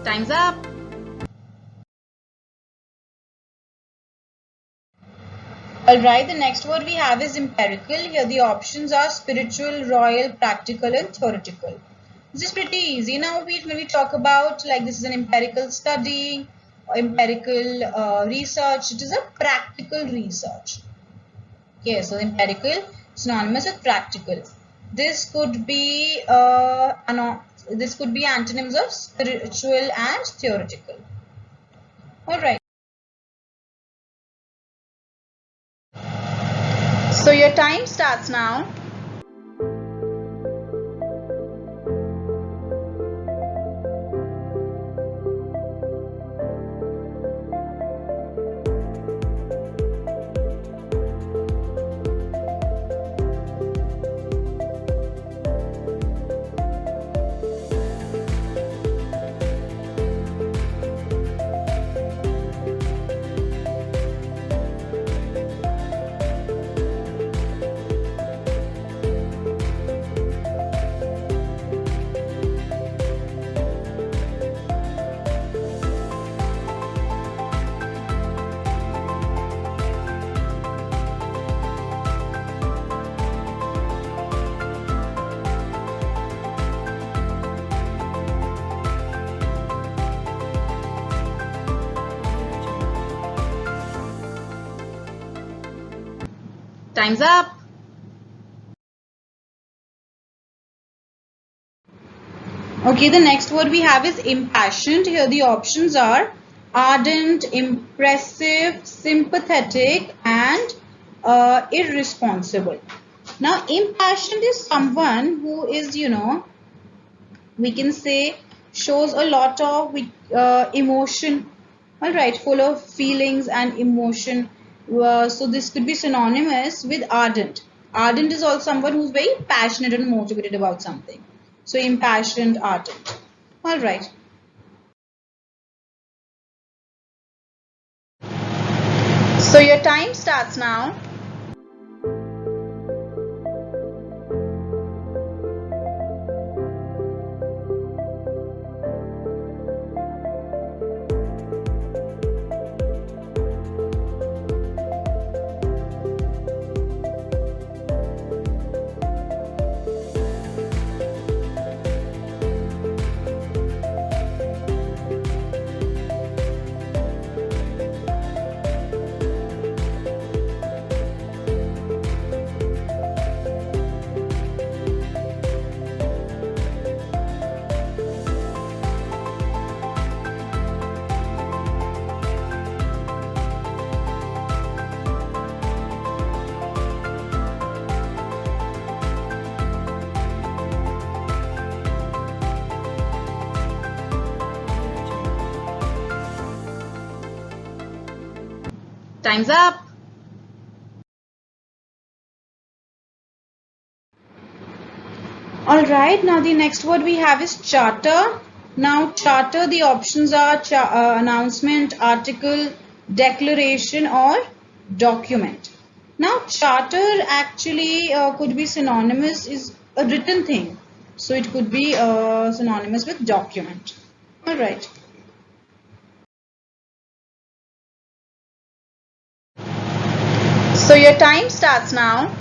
Time's up. Alright, the next word we have is empirical. Here the options are spiritual, royal, practical and theoretical. This is pretty easy. Now when we talk about like this is an empirical study or empirical research, it is a practical research. Okay, so empirical synonymous with practical. This could be antonyms of spiritual and theoretical. Alright. So your time starts now. Time's up. Okay, the next word we have is impassioned. Here the options are ardent, impressive, sympathetic and irresponsible. Now impassioned is someone who is, we can say shows a lot of emotion. Alright, full of feelings and emotion. So this could be synonymous with ardent. Ardent is also someone who's very passionate and motivated about something. So impassioned, ardent. Alright. So your time starts now. Time's up. Alright, now the next word we have is charter. Now charter, the options are announcement, article, declaration or document. Now charter actually could be synonymous, is a written thing. So it could be synonymous with document. Alright. So your time starts now.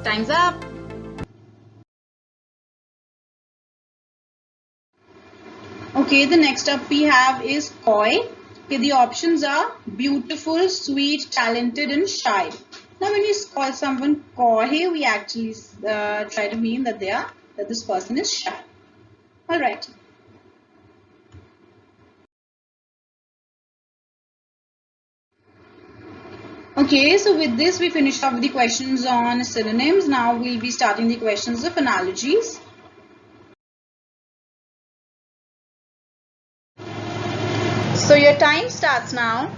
Time's up. Okay, the next up we have is coy. Okay, the options are beautiful, sweet, talented and shy. Now when we call someone coy, we actually try to mean that this person is shy. Alright. Okay, so with this we finish off the questions on synonyms. Now we'll be starting the questions of analogies. So your time starts now.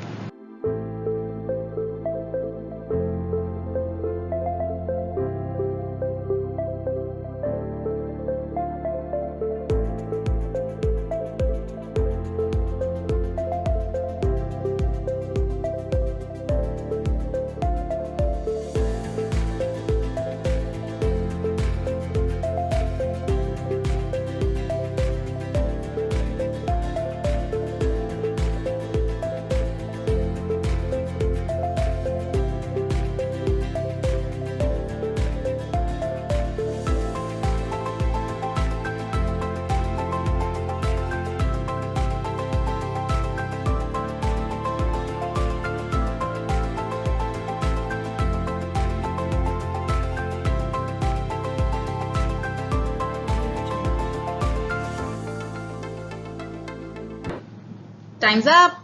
Time's up.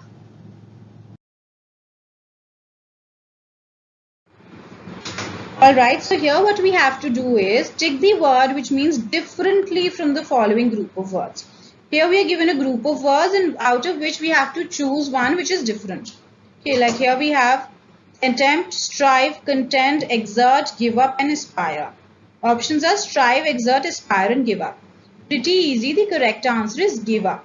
Alright, so here what we have to do is take the word which means differently from the following group of words. Here we are given a group of words and out of which we have to choose one which is different. Okay, like here we have attempt, strive, contend, exert, give up and aspire. Options are strive, exert, aspire and give up. Pretty easy, the correct answer is give up.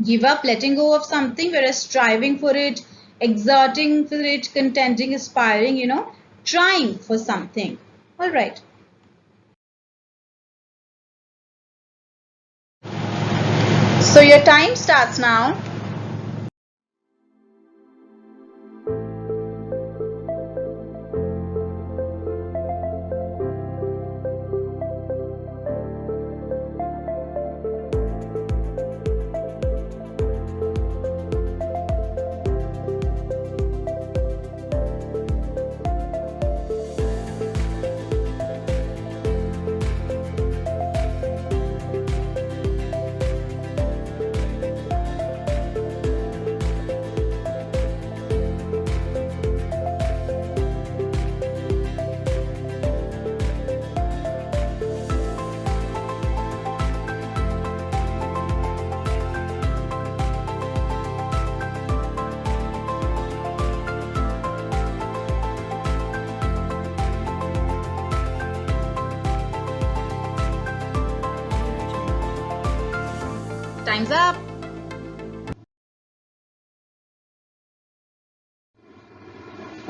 Give up, letting go of something, whereas striving for it, exerting for it, contending, aspiring, trying for something. All right. So your time starts now. Time's up.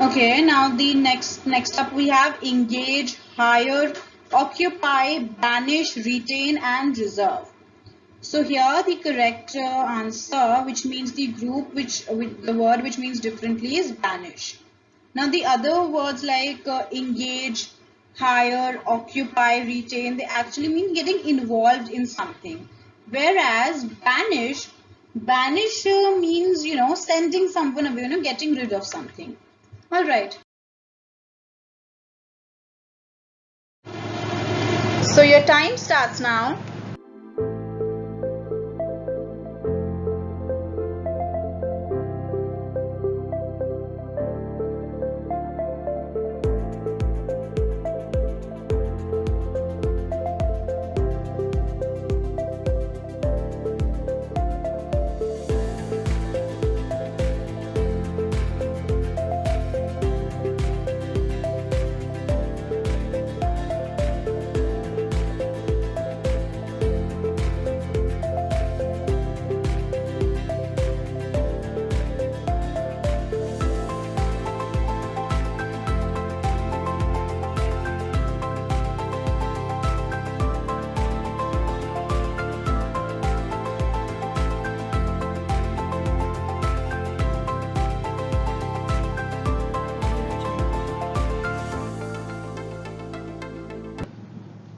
Okay, now the next up we have engage, hire, occupy, banish, retain and reserve. So here the correct answer, which means the group the word which means differently, is banish. Now the other words like engage, hire, occupy, retain, they actually mean getting involved in something. Whereas banish means, sending someone away, getting rid of something. All right. So your time starts now.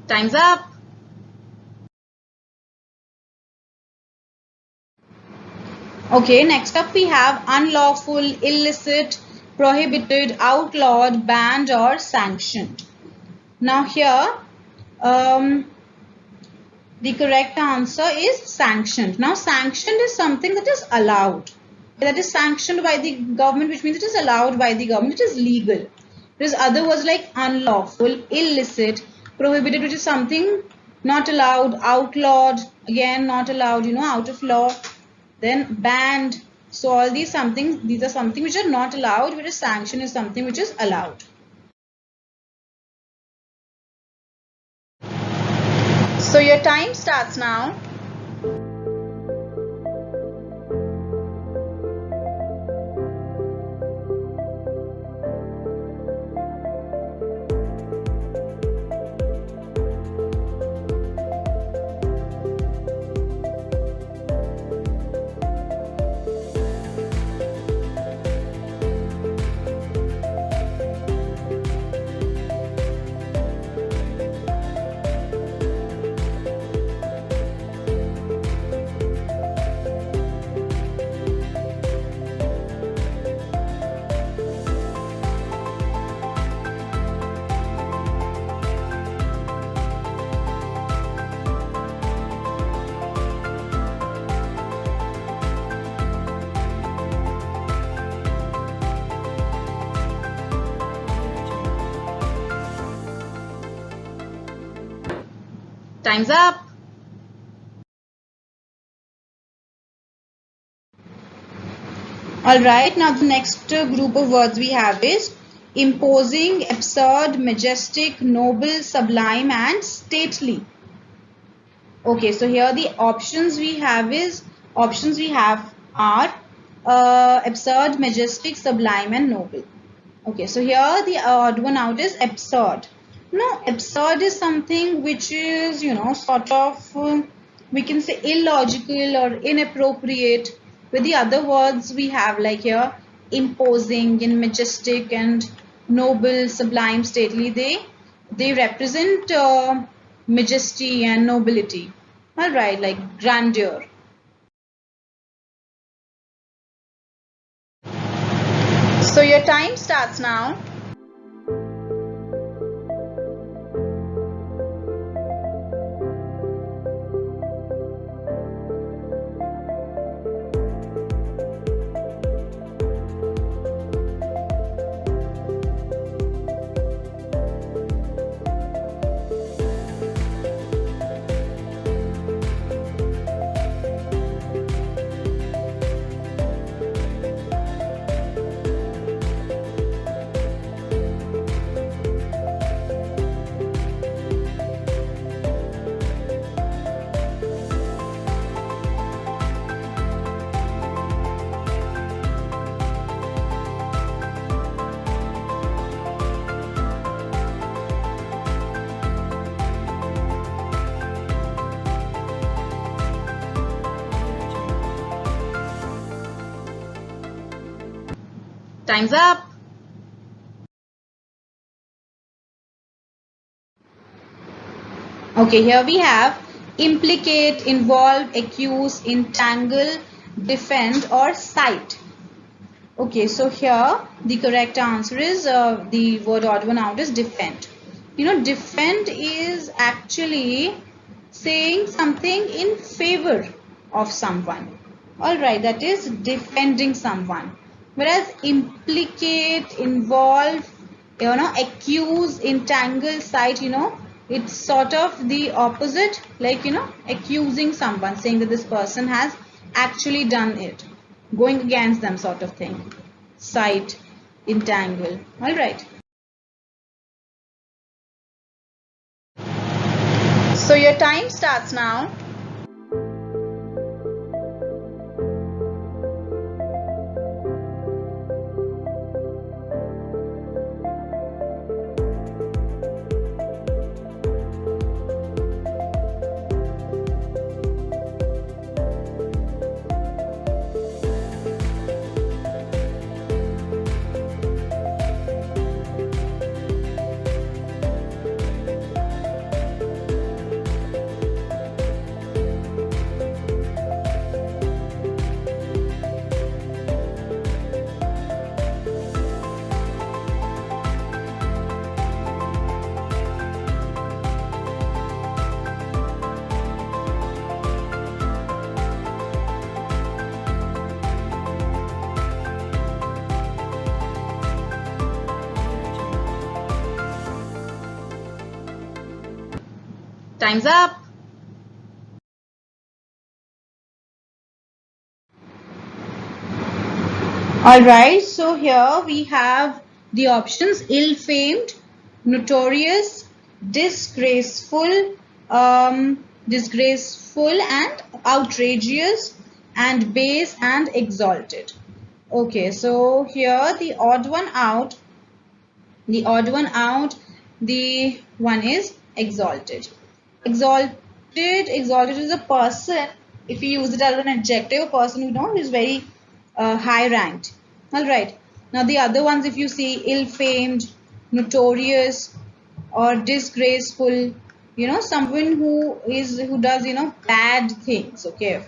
Time's up. Okay, next up we have unlawful, illicit, prohibited, outlawed, banned, or sanctioned. Now here, the correct answer is sanctioned. Now sanctioned is something that is allowed. That is sanctioned by the government, which means it is allowed by the government. It is legal. There's other words like unlawful, illicit, prohibited, which is something not allowed, outlawed, again not allowed, out of law. Then banned. So all these are something which are not allowed, whereas sanction is something which is allowed. So your time starts now. Time's up. Alright, now the next group of words we have is imposing, absurd, majestic, noble, sublime, and stately. Okay, so here the options we have are absurd, majestic, sublime, and noble. Okay, so here the odd one out is absurd. Now, absurd is something which is, sort of, we can say illogical or inappropriate. With the other words we have like here, imposing and majestic and noble, sublime, stately, they represent majesty and nobility. Alright, like grandeur. So your time starts now. Time's up. Okay, here we have implicate, involve, accuse, entangle, defend or cite. Okay, so here the correct answer is the word odd one out is defend. You know, defend is actually saying something in favor of someone. Alright, that is defending someone. Whereas implicate, involve, accuse, entangle, cite, it's sort of the opposite, like, accusing someone, saying that this person has actually done it, going against them sort of thing. Cite, entangle. Alright. So your time starts now. Time's up. Alright, so here we have the options: ill-famed, notorious, disgraceful, and outrageous, and base and exalted. Okay, so here the odd one out, the one is exalted. Exalted is a person, if you use it as an adjective, a person who is very high ranked. Alright, now the other ones, if you see ill-famed, notorious or disgraceful, someone who does bad things. Okay,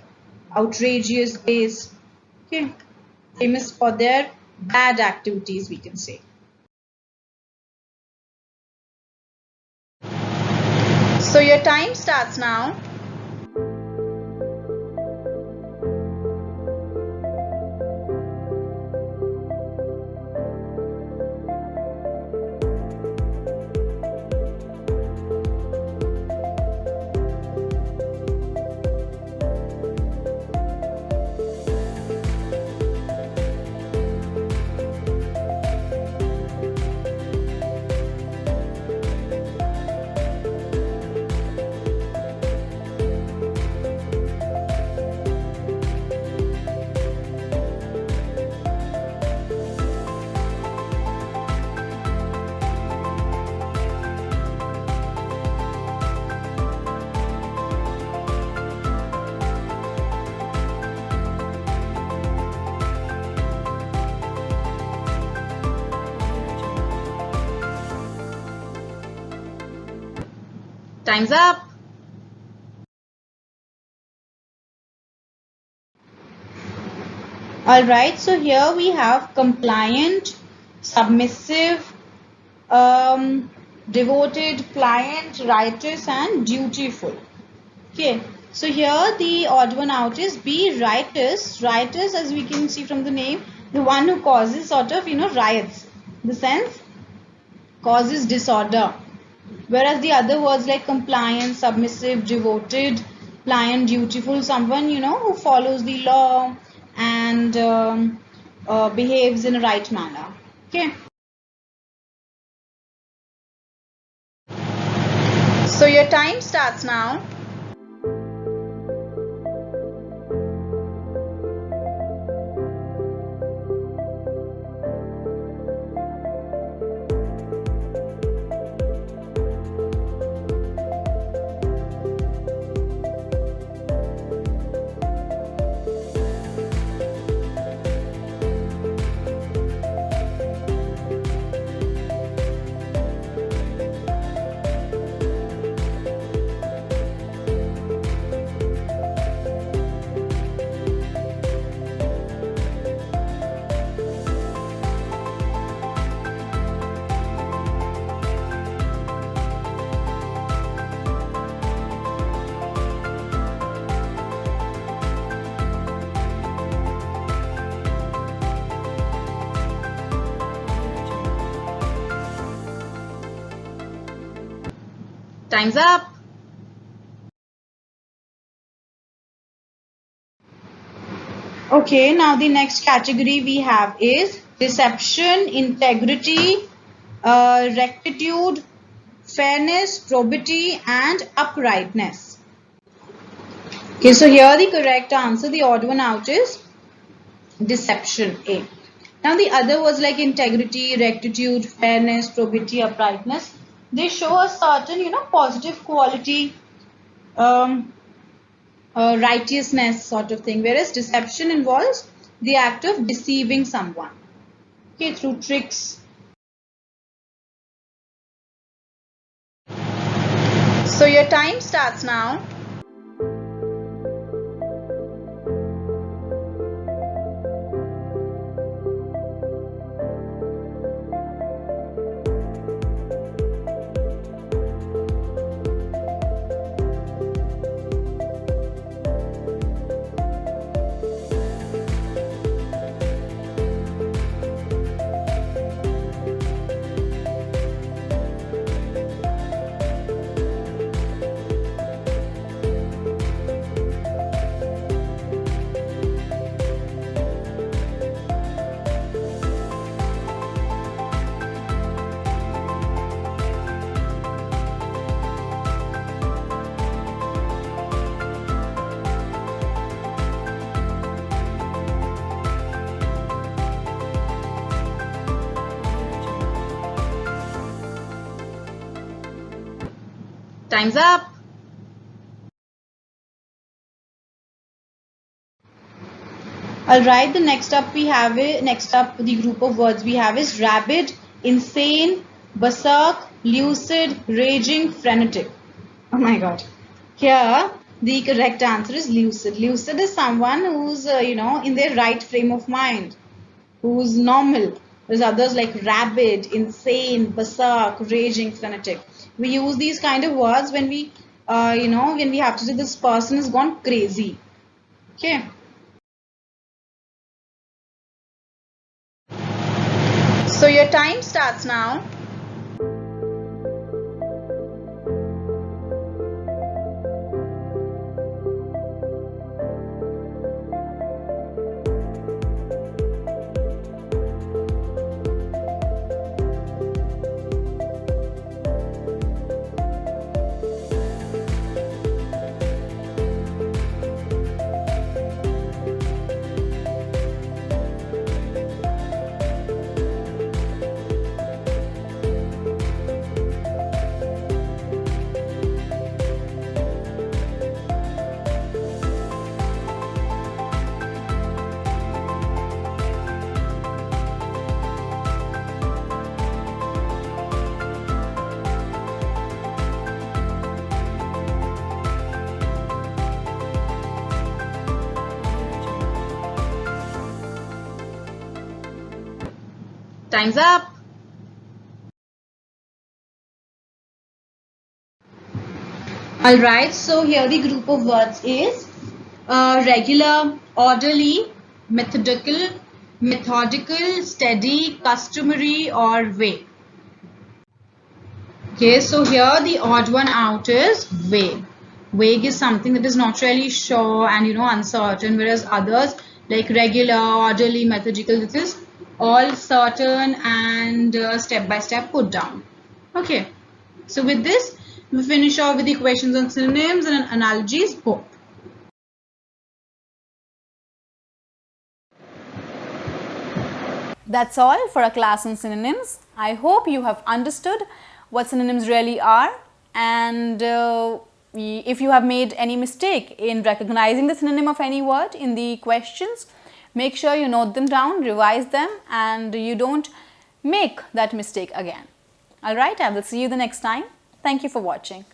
outrageous, base, okay, famous for their bad activities, we can say. So your time starts now. Time's up. Alright, so here we have compliant, submissive, devoted, pliant, righteous and dutiful. Okay, so here the odd one out is B, righteous. Righteous, as we can see from the name, the one who causes sort of riots, in the sense causes disorder. Whereas the other words like compliant, submissive, devoted, pliant, dutiful, someone who follows the law and behaves in a right manner. Okay. So your time starts now. Time's up. Okay, now the next category we have is deception, integrity, rectitude, fairness, probity, and uprightness. Okay, so here the correct answer, the odd one out, is deception, A. Now the other words like integrity, rectitude, fairness, probity, uprightness, they show a certain, positive quality, righteousness sort of thing, whereas deception involves the act of deceiving someone, okay, through tricks. So your time starts now. Time's up. Alright, the next up the group of words we have is rabid, insane, berserk, lucid, raging, frenetic. Oh my god. Here the correct answer is lucid. Lucid is someone who's in their right frame of mind, who's normal. There's others like rabid, insane, berserk, raging, frenetic. We use these kind of words when we when we have to say this person has gone crazy. Okay. So your time starts now. Time's up. Alright, so here the group of words is regular, orderly, methodical, steady, customary, or vague. Okay, so here the odd one out is vague. Vague is something that is not really sure and uncertain, whereas others like regular, orderly, methodical, this is all certain and step by step put down. Okay, so with this we finish off with the questions on synonyms and analogies both. That's all for our class on synonyms. I hope you have understood what synonyms really are, and if you have made any mistake in recognizing the synonym of any word in the questions, make sure you note them down, revise them, and you don't make that mistake again. Alright, I will see you the next time. Thank you for watching.